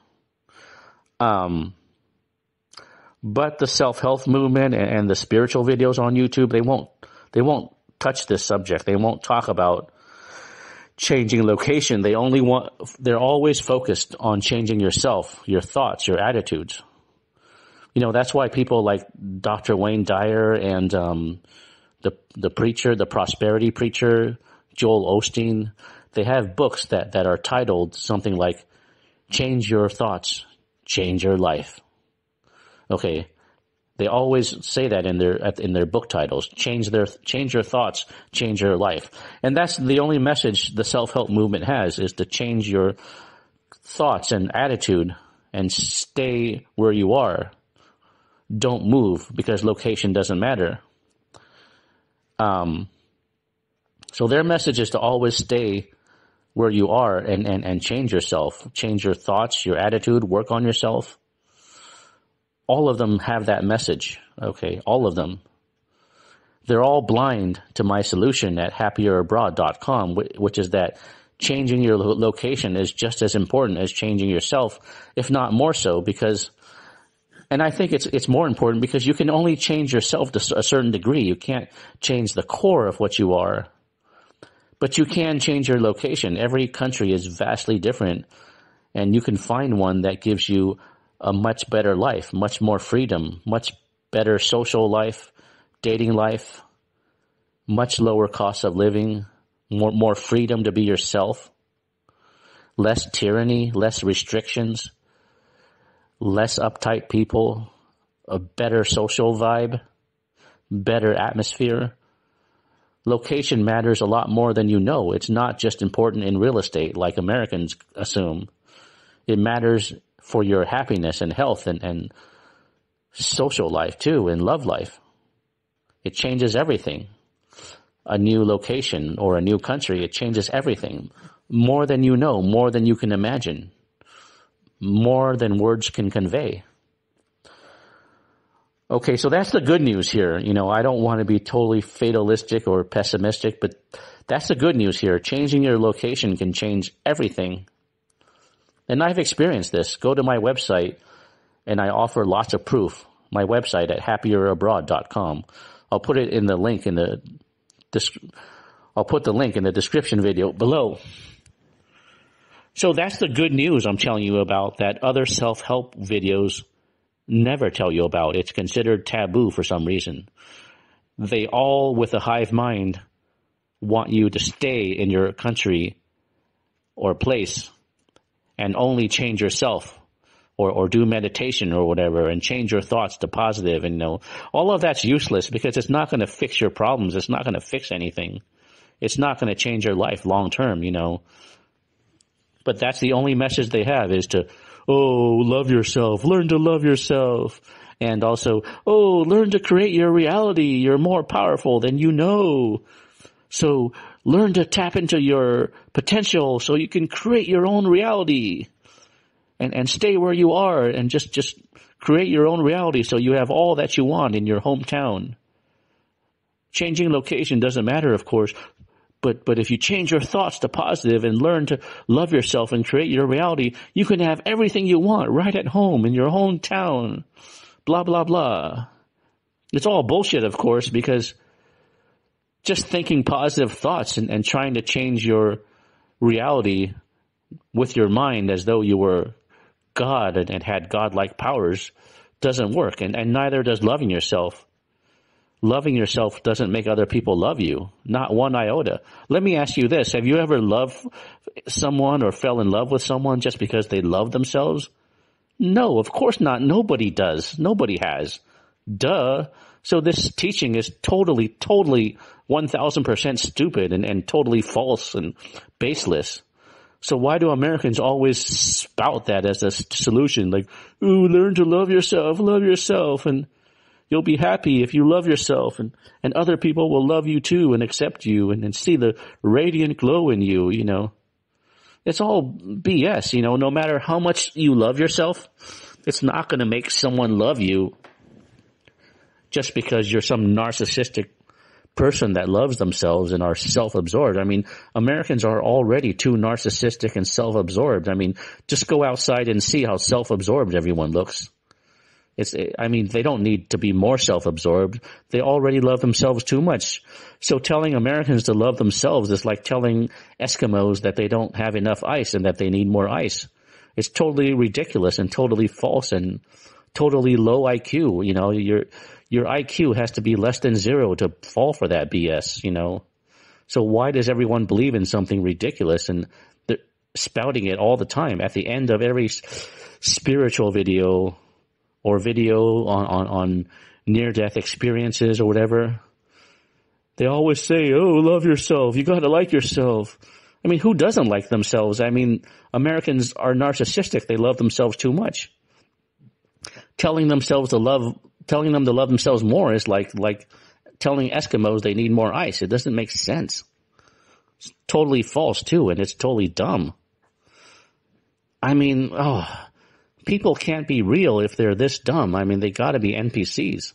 But the self-help movement and the spiritual videos on YouTube, they won't touch this subject. They won't talk about changing location. They're always focused on changing yourself, your thoughts, your attitudes. That's why people like Dr. Wayne Dyer and the preacher, the prosperity preacher, Joel Osteen, they have books that are titled something like Change Your Thoughts, Change Your Life. Okay. They always say that in their book titles. Change your thoughts, change your life. And that's the only message the self-help movement has, is to change your thoughts and attitude and stay where you are. Don't move, because location doesn't matter. So their message is to always stay where you are and change yourself, change your thoughts, your attitude, work on yourself. All of them have that message. Okay. All of them. They're all blind to my solution at happierabroad.com, which is that changing your location is just as important as changing yourself, if not more so, and I think it's more important because you can only change yourself to a certain degree. You can't change the core of what you are, but you can change your location. Every country is vastly different, and you can find one that gives you a much better life, much more freedom, much better social life, dating life, much lower cost of living, more freedom to be yourself, less tyranny, less restrictions, less uptight people, a better social vibe, better atmosphere. Location matters a lot more than you know. It's not just important in real estate like Americans assume. It matters for your happiness and health and social life too, and love life. It changes everything. A new location or a new country, it changes everything. More than you know, more than you can imagine, more than words can convey. Okay, so that's the good news here. I don't want to be totally fatalistic or pessimistic, but that's the good news here. Changing your location can change everything. And I've experienced this. Go to my website, and I offer lots of proof. My website at happierabroad.com. I'll put it in the link I'll put the link in the description video below. So that's the good news I'm telling you about that other self-help videos never tell you about. It's considered taboo for some reason. They all, with a hive mind, want you to stay in your country or place and only change yourself or do meditation or whatever and change your thoughts to positive. And all of that's useless because it's not going to fix your problems. It's not going to fix anything. It's not going to change your life long term, But that's the only message they have is to, love yourself, learn to love yourself. And also, learn to create your reality. You're more powerful than you know. So learn to tap into your potential so you can create your own reality and stay where you are and just create your own reality so you have all that you want in your hometown. Changing location doesn't matter, of course, but if you change your thoughts to positive and learn to love yourself and create your reality, you can have everything you want right at home in your hometown. Blah, blah, blah. It's all bullshit, of course, because just thinking positive thoughts and trying to change your reality with your mind as though you were God and had godlike powers doesn't work. And neither does loving yourself. Loving yourself doesn't make other people love you. Not one iota. Let me ask you this. Have you ever loved someone or fell in love with someone just because they love themselves? No, of course not. Nobody does. Nobody has. Duh. So this teaching is totally 1000% stupid and totally false and baseless. So why do Americans always spout that as a solution? Like, ooh, learn to love yourself, and you'll be happy if you love yourself, and other people will love you too and accept you and see the radiant glow in you, you know. It's all BS, you know. No matter how much you love yourself, it's not going to make someone love you just because you're some narcissistic person that loves themselves and are self-absorbed. I mean, Americans are already too narcissistic and self-absorbed. I mean, just go outside and see how self-absorbed everyone looks. They don't need to be more self-absorbed. They already love themselves too much. So telling Americans to love themselves is like telling Eskimos that they don't have enough ice and that they need more ice. It's totally ridiculous and totally false and totally low IQ. You know, your IQ has to be less than 0 to fall for that BS, you know. So why does everyone believe in something ridiculous and they're spouting it all the time at the end of every spiritual video or video on near-death experiences or whatever? They always say, oh, love yourself. You got to like yourself. I mean, who doesn't like themselves? I mean, Americans are narcissistic. They love themselves too much. Telling them to love themselves more is like telling Eskimos they need more ice. It doesn't make sense. It's totally false too, and it's totally dumb. I mean, people can't be real if they're this dumb. I mean, they gotta be NPCs.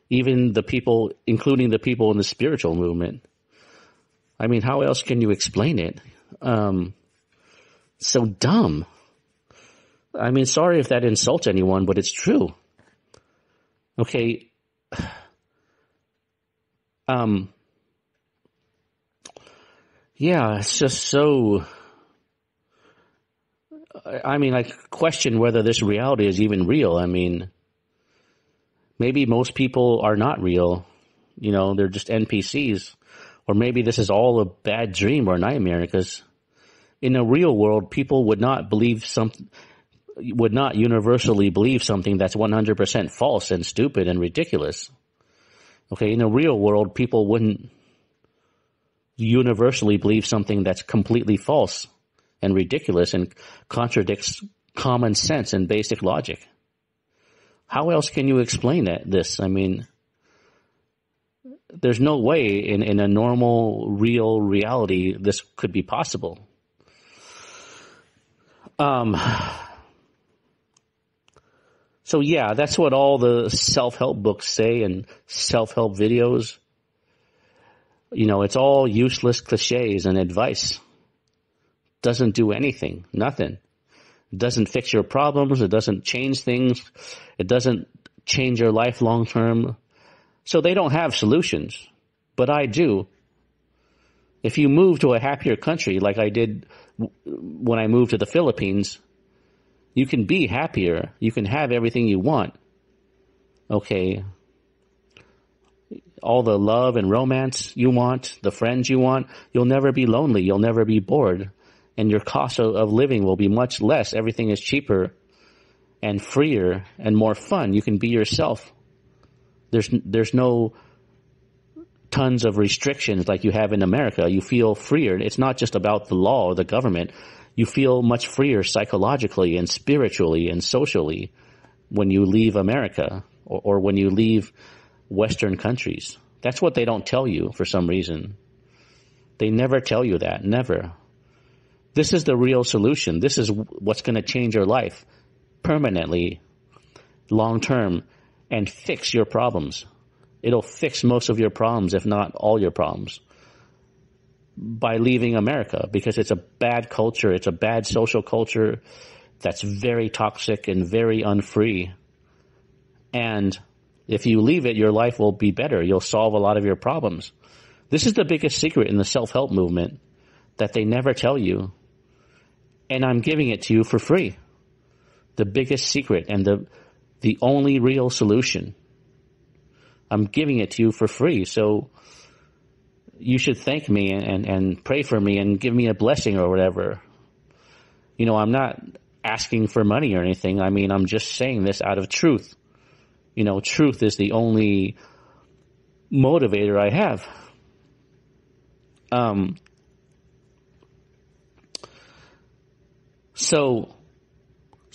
Even the people, including the people in the spiritual movement. I mean, how else can you explain it? So dumb. I mean, sorry if that insults anyone, but it's true. Okay. Yeah, it's just so, I mean, I question whether this reality is even real. I mean, maybe most people are not real. You know, they're just NPCs. Or maybe this is all a bad dream or nightmare, because in a real world, people would not universally believe something that's 100% false and stupid and ridiculous. Okay, in a real world, people wouldn't universally believe something that's completely false and ridiculous and contradicts common sense and basic logic. How else can you explain this? I mean, there's no way in a normal, real reality this could be possible. So yeah, that's what all the self-help books say and self-help videos. You know, it's all useless cliches and advice. Doesn't do anything. Nothing. It doesn't fix your problems. It doesn't change things. It doesn't change your life long term. So they don't have solutions. But I do. If you move to a happier country like I did when I moved to the Philippines, you can be happier. You can have everything you want. Okay. All the love and romance you want, the friends you want, you'll never be lonely. You'll never be bored. And your cost of living will be much less. Everything is cheaper and freer and more fun. You can be yourself. There's no tons of restrictions like you have in America. You feel freer. It's not just about the law or the government. You feel much freer psychologically and spiritually and socially when you leave America or when you leave Western countries. That's what they don't tell you for some reason. They never tell you that. Never. This is the real solution. This is what's going to change your life permanently, long term, and fix your problems. It'll fix most of your problems, if not all your problems, by leaving America, because it's a bad culture. It's a bad social culture that's very toxic and very unfree. And if you leave it, your life will be better. You'll solve a lot of your problems. This is the biggest secret in the self-help movement that they never tell you. And I'm giving it to you for free. The biggest secret and the only real solution. I'm giving it to you for free. So you should thank me and pray for me and give me a blessing or whatever. You know, I'm not asking for money or anything. I mean, I'm just saying this out of truth. You know, truth is the only motivator I have. So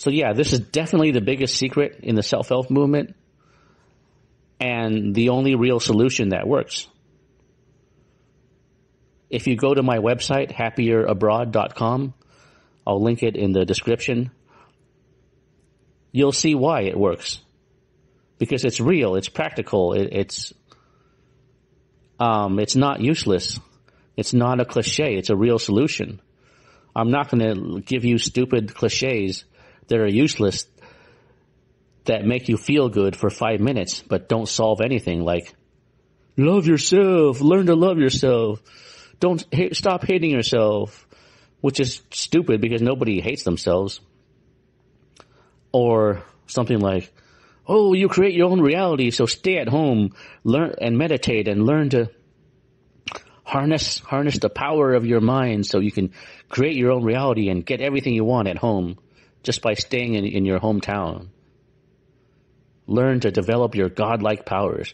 yeah, this is definitely the biggest secret in the self-help movement and the only real solution that works. If you go to my website, happierabroad.com, I'll link it in the description, you'll see why it works. Because it's real, it's practical, it's not useless. It's not a cliche, it's a real solution. I'm not going to give you stupid cliches that are useless that make you feel good for 5 minutes but don't solve anything, like love yourself, learn to love yourself, stop hating yourself, which is stupid because nobody hates themselves. Or something like, oh, you create your own reality, so stay at home, learn and meditate and learn to harness the power of your mind so you can create your own reality and get everything you want at home just by staying in your hometown. Learn to develop your godlike powers.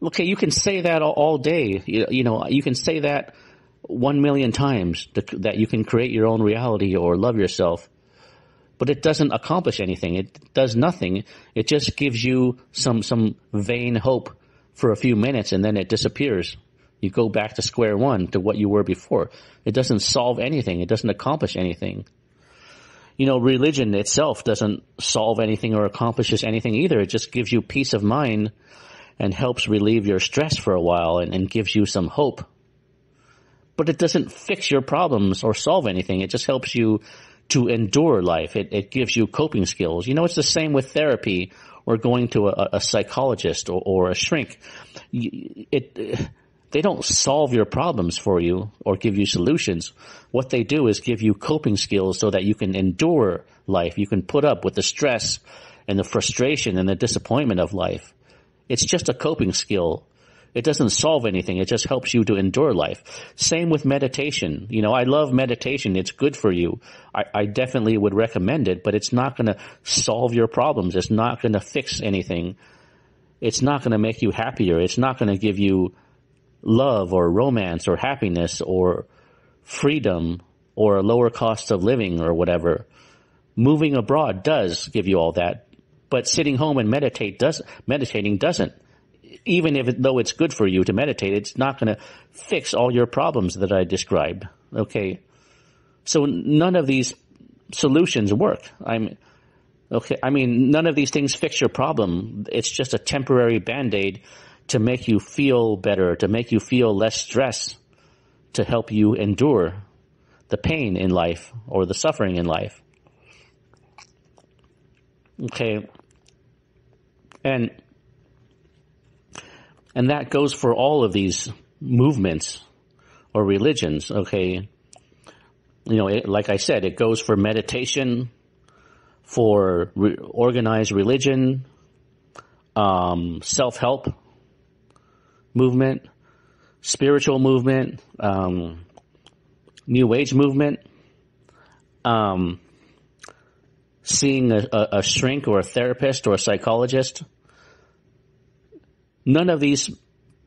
Okay, you can say that all day. You know, you can say that 1 million times, that you can create your own reality or love yourself. But it doesn't accomplish anything. It does nothing. It just gives you some vain hope for a few minutes and then it disappears. You go back to square one, to what you were before. It doesn't solve anything. It doesn't accomplish anything. You know, religion itself doesn't solve anything or accomplishes anything either. It just gives you peace of mind and helps relieve your stress for a while and gives you some hope. But it doesn't fix your problems or solve anything. It just helps you to endure life. It gives you coping skills. You know, it's the same with therapy or going to a psychologist or a shrink. They don't solve your problems for you or give you solutions. What they do is give you coping skills so that you can endure life. You can put up with the stress and the frustration and the disappointment of life. It's just a coping skill. It doesn't solve anything. It just helps you to endure life. Same with meditation. You know, I love meditation. It's good for you. I definitely would recommend it, but it's not going to solve your problems. It's not going to fix anything. It's not going to make you happier. It's not going to give you love or romance or happiness or freedom or a lower cost of living or whatever. Moving abroad does give you all that, but sitting home and meditating doesn't. Even though it's good for you to meditate, it's not going to fix all your problems that I described. Okay, so none of these solutions work. None of these things fix your problem. It's just a temporary Band-Aid to make you feel better, to make you feel less stress, to help you endure the pain in life or the suffering in life. Okay, and that goes for all of these movements or religions, okay? You know, like I said, it goes for meditation, for organized religion, self-help movement, spiritual movement, New Age movement, seeing a shrink or a therapist or a psychologist. None of these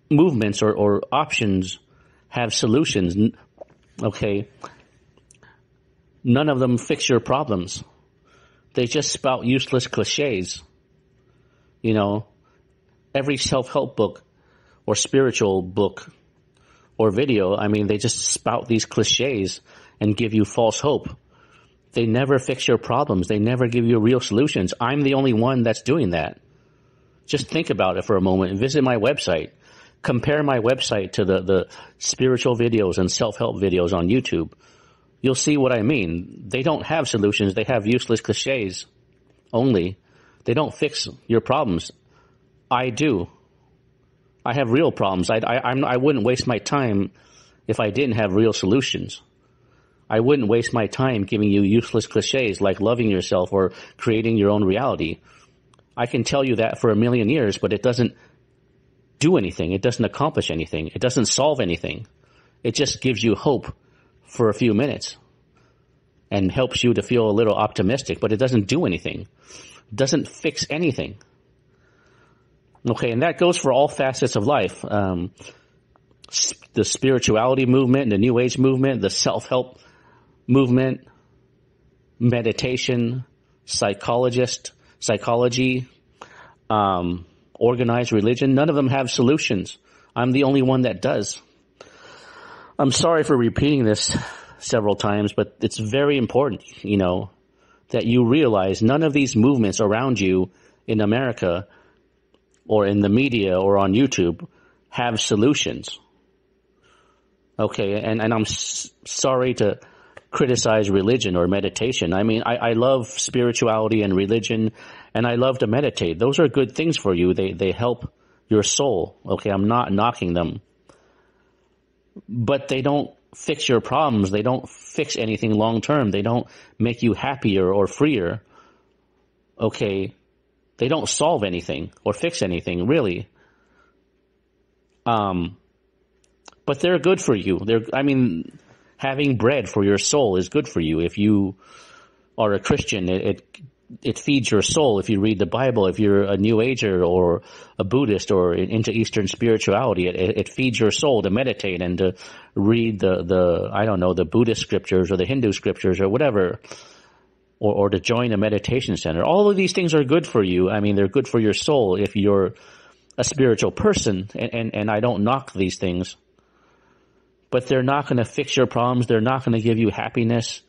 movements or options have solutions, okay? None of them fix your problems. They just spout useless cliches. You know, every self-help book or spiritual book or video, they just spout these cliches and give you false hope. They never fix your problems. They never give you real solutions. I'm the only one that's doing that. Just think about it for a moment and visit my website. Compare my website to the spiritual videos and self-help videos on YouTube. You'll see what I mean. They don't have solutions. They have useless cliches only. They don't fix your problems. I do. I have real problems. I wouldn't waste my time if I didn't have real solutions. I wouldn't waste my time giving you useless cliches like loving yourself or creating your own reality. I can tell you that for a million years, but it doesn't do anything. It doesn't accomplish anything. It doesn't solve anything. It just gives you hope for a few minutes and helps you to feel a little optimistic, but it doesn't do anything. It doesn't fix anything. Okay, and that goes for all facets of life. The spirituality movement, the New Age movement, the self-help movement, meditation, psychology, organized religion. None of them have solutions. I'm the only one that does. I'm sorry for repeating this several times, but it's very important, that you realize none of these movements around you in America or in the media or on YouTube have solutions. Okay, and I'm sorry to criticize religion or meditation. I mean, I love spirituality and religion, and I love to meditate. Those are good things for you. They help your soul. Okay, I'm not knocking them. But they don't fix your problems. They don't fix anything long term. They don't make you happier or freer. Okay, they don't solve anything or fix anything, really. But they're good for you. Having bread for your soul is good for you. If you are a Christian, it feeds your soul. If you read the Bible, if you're a New Ager or a Buddhist or into Eastern spirituality, it feeds your soul to meditate and to read the Buddhist scriptures or the Hindu scriptures or whatever, or to join a meditation center. All of these things are good for you. I mean, they're good for your soul if you're a spiritual person, and I don't knock these things. But they're not going to fix your problems. They're not going to give you happiness,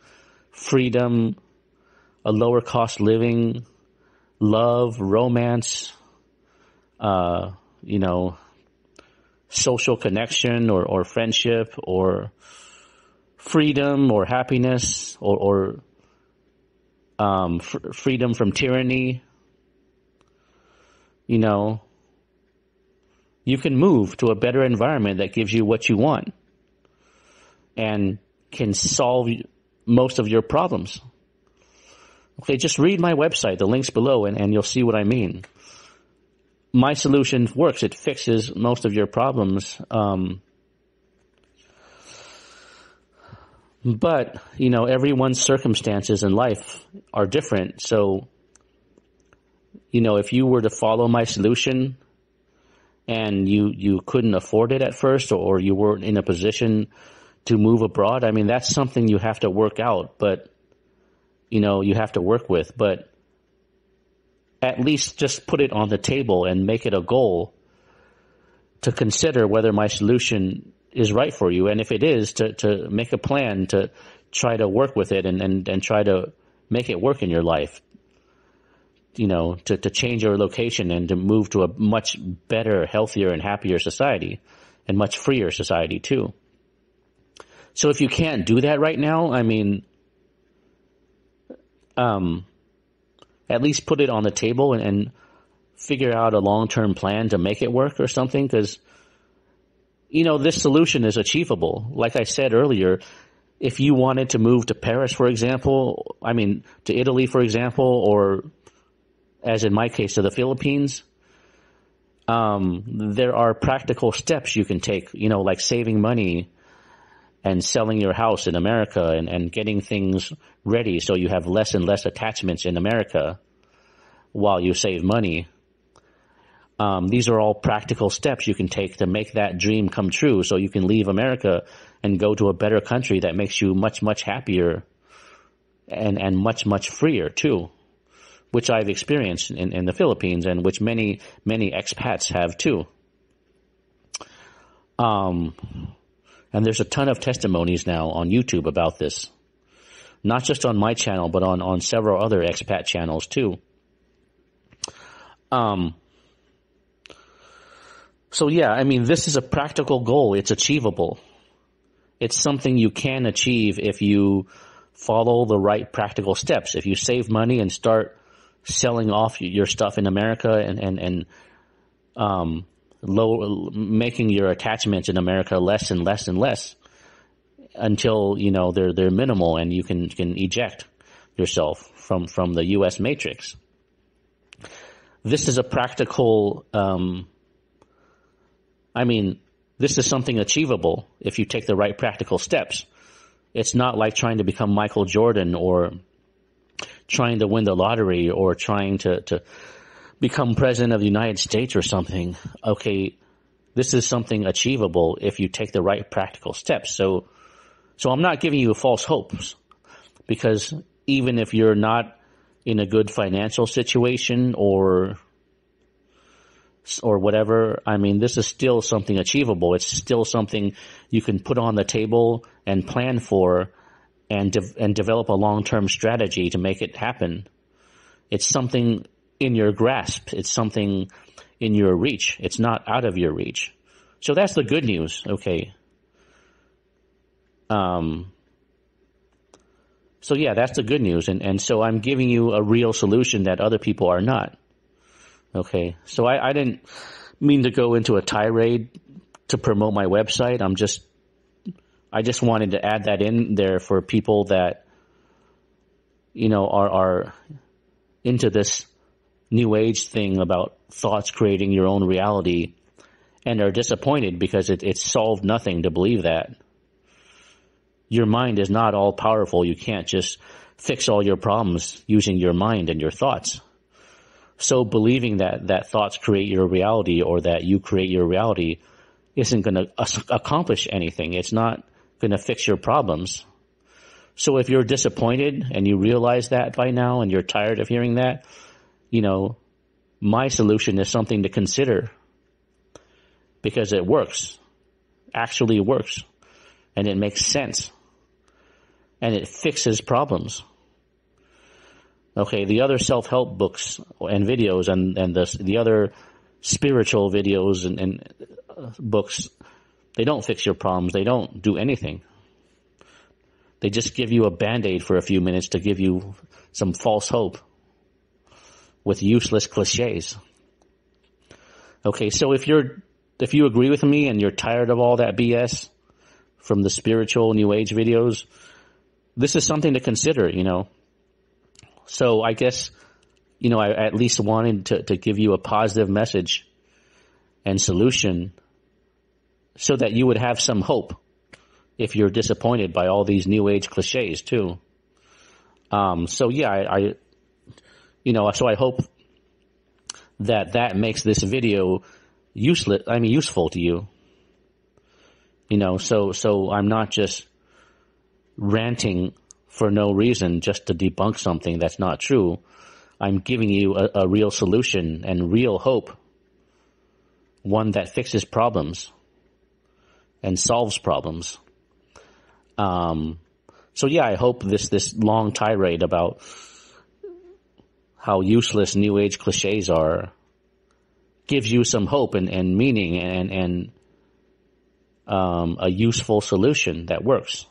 freedom, a lower cost living, love, romance, social connection or friendship or freedom or happiness or freedom from tyranny. You can move to a better environment that gives you what you want and can solve most of your problems. Okay, just read my website, the link's below, and you'll see what I mean. My solution works. It fixes most of your problems. But, everyone's circumstances in life are different. So, if you were to follow my solution and you couldn't afford it at first, or you weren't in a position to move abroad, that's something you have to work out, but, you have to work with. But at least just put it on the table and make it a goal to consider whether my solution is right for you. And if it is, to make a plan to try to work with it and try to make it work in your life. To change your location and to move to a much better, healthier, and happier society, and much freer society too. So if you can't do that right now, at least put it on the table and figure out a long-term plan to make it work or something, because, this solution is achievable. Like I said earlier, if you wanted to move to Paris, for example, to Italy, for example, or as in my case, to the Philippines, there are practical steps you can take, like saving money and selling your house in America and getting things ready so you have less and less attachments in America while you save money. These are all practical steps you can take to make that dream come true so you can leave America and go to a better country that makes you much, much happier and much, much freer too, which I've experienced in the Philippines and which many, many expats have too. And there's a ton of testimonies now on YouTube about this. Not just on my channel, but on several other expat channels too. So yeah, I mean, this is a practical goal. It's achievable. It's something you can achieve if you follow the right practical steps. If you save money and start selling off your stuff in America and making your attachments in America less and less and less until, you know, they're minimal and you can eject yourself from the U.S. matrix. This is a practical, this is something achievable if you take the right practical steps. It's not like trying to become Michael Jordan or trying to win the lottery or trying to become president of the United States or something. Okay, this is something achievable if you take the right practical steps. So I'm not giving you false hopes, because even if you're not in a good financial situation or whatever, I mean, this is still something achievable. It's still something you can put on the table and plan for and develop a long-term strategy to make it happen. It's something in your grasp. It's something in your reach. It's not out of your reach. So that's the good news, okay? So yeah, that's the good news. And so I'm giving you a real solution that other people are not. Okay, so I didn't mean to go into a tirade to promote my website. I just wanted to add that in there for people that, you know, are into this new age thing about thoughts creating your own reality and are disappointed because it's solved nothing to believe that. Your mind is not all powerful. You can't just fix all your problems using your mind and your thoughts. So believing that thoughts create your reality or that you create your reality isn't going to accomplish anything. It's not going to fix your problems. So if you're disappointed and you realize that by now and you're tired of hearing that, you know, my solution is something to consider, because it works, actually works, and it makes sense, and it fixes problems. Okay, the other self-help books and videos and the other spiritual videos and books, they don't fix your problems. They don't do anything. They just give you a Band-Aid for a few minutes to give you some false hope with useless cliches. Okay, so if you agree with me and you're tired of all that BS from the spiritual New Age videos, this is something to consider, you know. So I guess, you know, I at least wanted to give you a positive message and solution so that you would have some hope if you're disappointed by all these New Age cliches too. So yeah, so I hope that makes this video useful to you. You know, so I'm not just ranting for no reason just to debunk something that's not true. I'm giving you a real solution and real hope, one that fixes problems and solves problems. So yeah, I hope this long tirade about how useless New Age cliches are gives you some hope and meaning and a useful solution that works.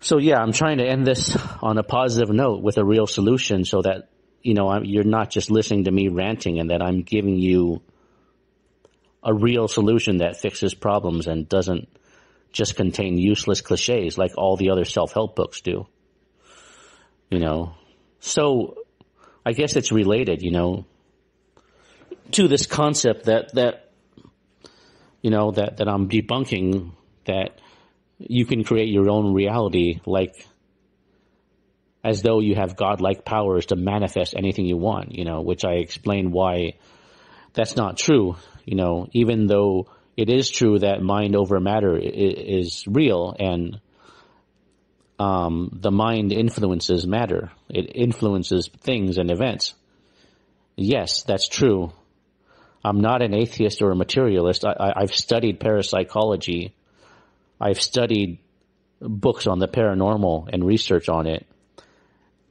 So yeah, I'm trying to end this on a positive note with a real solution so that, you know, you're not just listening to me ranting, and that I'm giving you a real solution that fixes problems and doesn't just contain useless cliches like all the other self-help books do. You know, so I guess it's related, you know, to this concept that you know, that I'm debunking, that you can create your own reality, like as though you have godlike powers to manifest anything you want, you know, which I explained why that's not true. You know, even though it is true that mind over matter is real, and the mind influences matter. It influences things and events. Yes, that's true. I'm not an atheist or a materialist. I've studied parapsychology. I've studied books on the paranormal and research on it.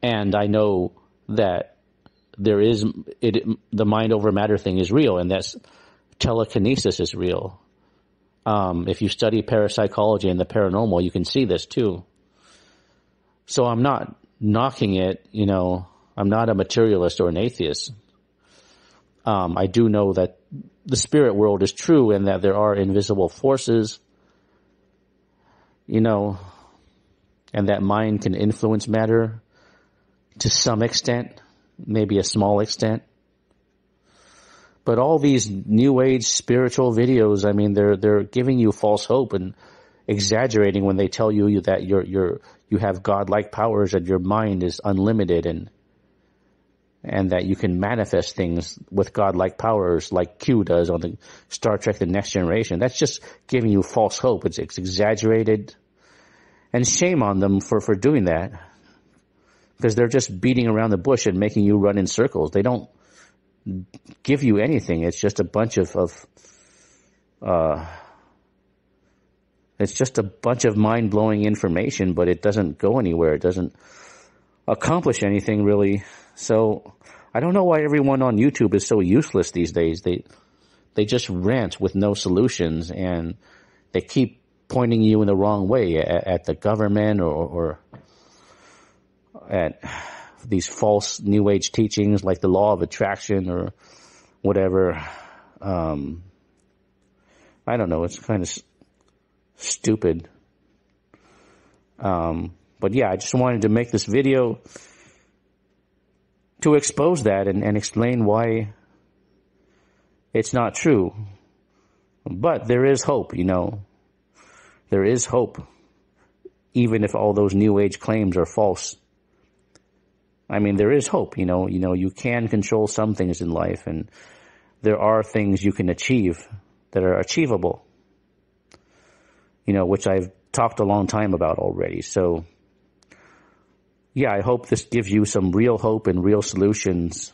And I know that the mind over matter thing is real, and that's telekinesis is real. If you study parapsychology and the paranormal, you can see this too. So I'm not knocking it, I'm not a materialist or an atheist. I do know that the spirit world is true and that there are invisible forces, and that mind can influence matter to some extent, maybe a small extent. But all these new age spiritual videos, I mean, they're giving you false hope and exaggerating when they tell you that you have godlike powers and your mind is unlimited and that you can manifest things with godlike powers like Q does on the Star Trek The Next Generation. That's just giving you false hope. It's exaggerated. And shame on them for doing that. Because they're just beating around the bush and making you run in circles. They don't give you anything. It's just a bunch of mind-blowing information, but it doesn't go anywhere. It doesn't accomplish anything really. So I don't know why everyone on YouTube is so useless these days. They just rant with no solutions, and they keep pointing you in the wrong way at the government or at these false new age teachings like the law of attraction or whatever. I don't know. It's kind of stupid. But yeah, I just wanted to make this video to expose that and explain why it's not true. But there is hope, There is hope, even if all those new age claims are false. I mean, there is hope, you can control some things in life, and there are things you can achieve that are achievable, which I've talked a long time about already. So yeah, I hope this gives you some real hope and real solutions,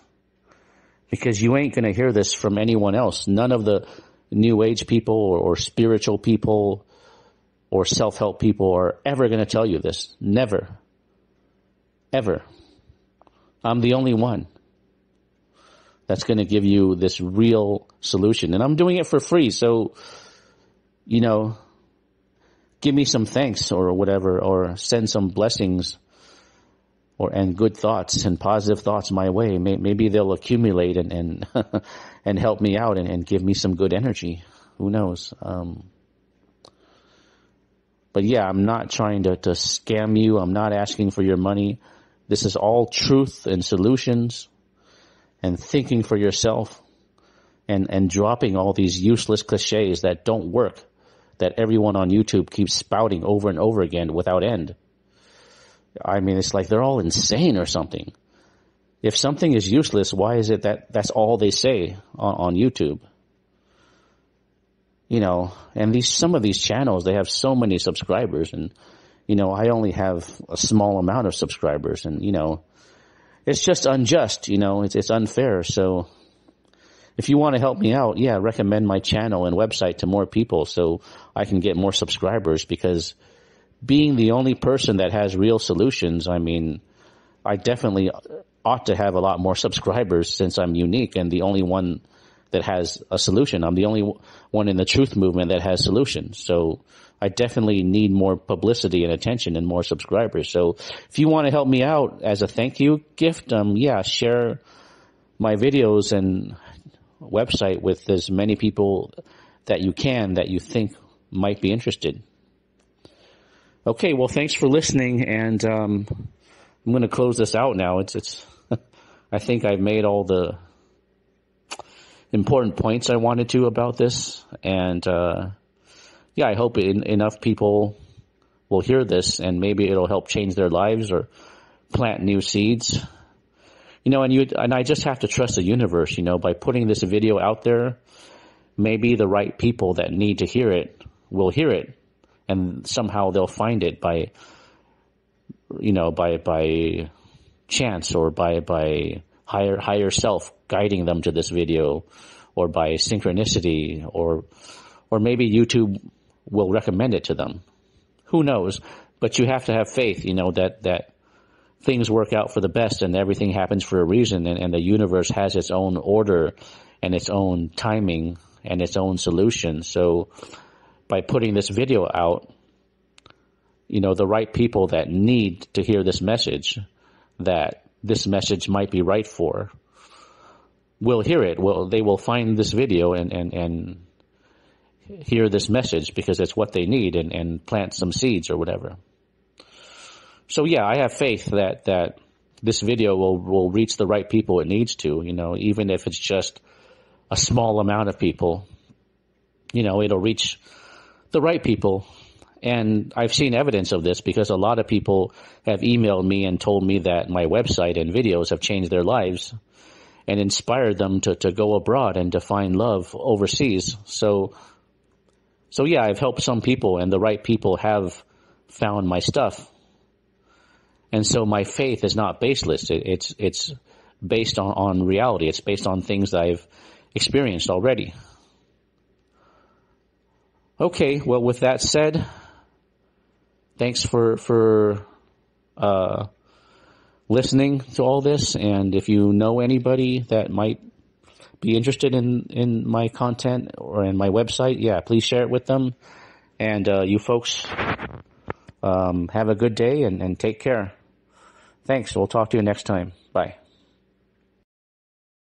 because you ain't going to hear this from anyone else. None of the new age people or spiritual people or self-help people are ever going to tell you this. Never. Ever. I'm the only one that's going to give you this real solution. And I'm doing it for free. So, give me some thanks or whatever, or send some blessings and good thoughts and positive thoughts my way. Maybe they'll accumulate and and help me out and give me some good energy. Who knows? But yeah, I'm not trying to scam you. I'm not asking for your money. This is all truth and solutions and thinking for yourself and dropping all these useless cliches that don't work, that everyone on YouTube keeps spouting over and over again without end. I mean, it's like they're all insane or something. If something is useless, why is it that that's all they say on YouTube? And some of these channels, they have so many subscribers, and, I only have a small amount of subscribers, and, it's just unjust, it's unfair. So if you want to help me out, yeah, recommend my channel and website to more people so I can get more subscribers, because being the only person that has real solutions, I mean, I definitely ought to have a lot more subscribers since I'm unique and the only one that has a solution. I'm the only one in the truth movement that has solutions. So I definitely need more publicity and attention and more subscribers. So if you want to help me out as a thank you gift, share my videos and website with as many people that you think might be interested. Okay, well, thanks for listening, and I'm going to close this out now. It's I think I've made all the important points I wanted to about this, and I hope enough people will hear this, and maybe it'll help change their lives or plant new seeds. And I just have to trust the universe, by putting this video out there, maybe the right people that need to hear it will hear it. And somehow they'll find it by chance, or by higher self guiding them to this video, or by synchronicity, or maybe YouTube will recommend it to them. Who knows? But you have to have faith, that things work out for the best and everything happens for a reason, and the universe has its own order and its own timing and its own solution. So by putting this video out, the right people that need to hear this message, that this message might be right for, will hear it. They will find this video and hear this message because it's what they need, and plant some seeds or whatever. So yeah, I have faith that this video will reach the right people it needs to, even if it's just a small amount of people, it'll reach the right people. And I've seen evidence of this because a lot of people have emailed me and told me that my website and videos have changed their lives and inspired them to go abroad and to find love overseas. So yeah, I've helped some people, and the right people have found my stuff. And so my faith is not baseless. It's based on reality. It's based on things that I've experienced already. Okay, well, with that said, thanks for listening to all this. And if you know anybody that might be interested in my content or in my website, yeah, please share it with them. And you folks have a good day and take care. Thanks. We'll talk to you next time. Bye.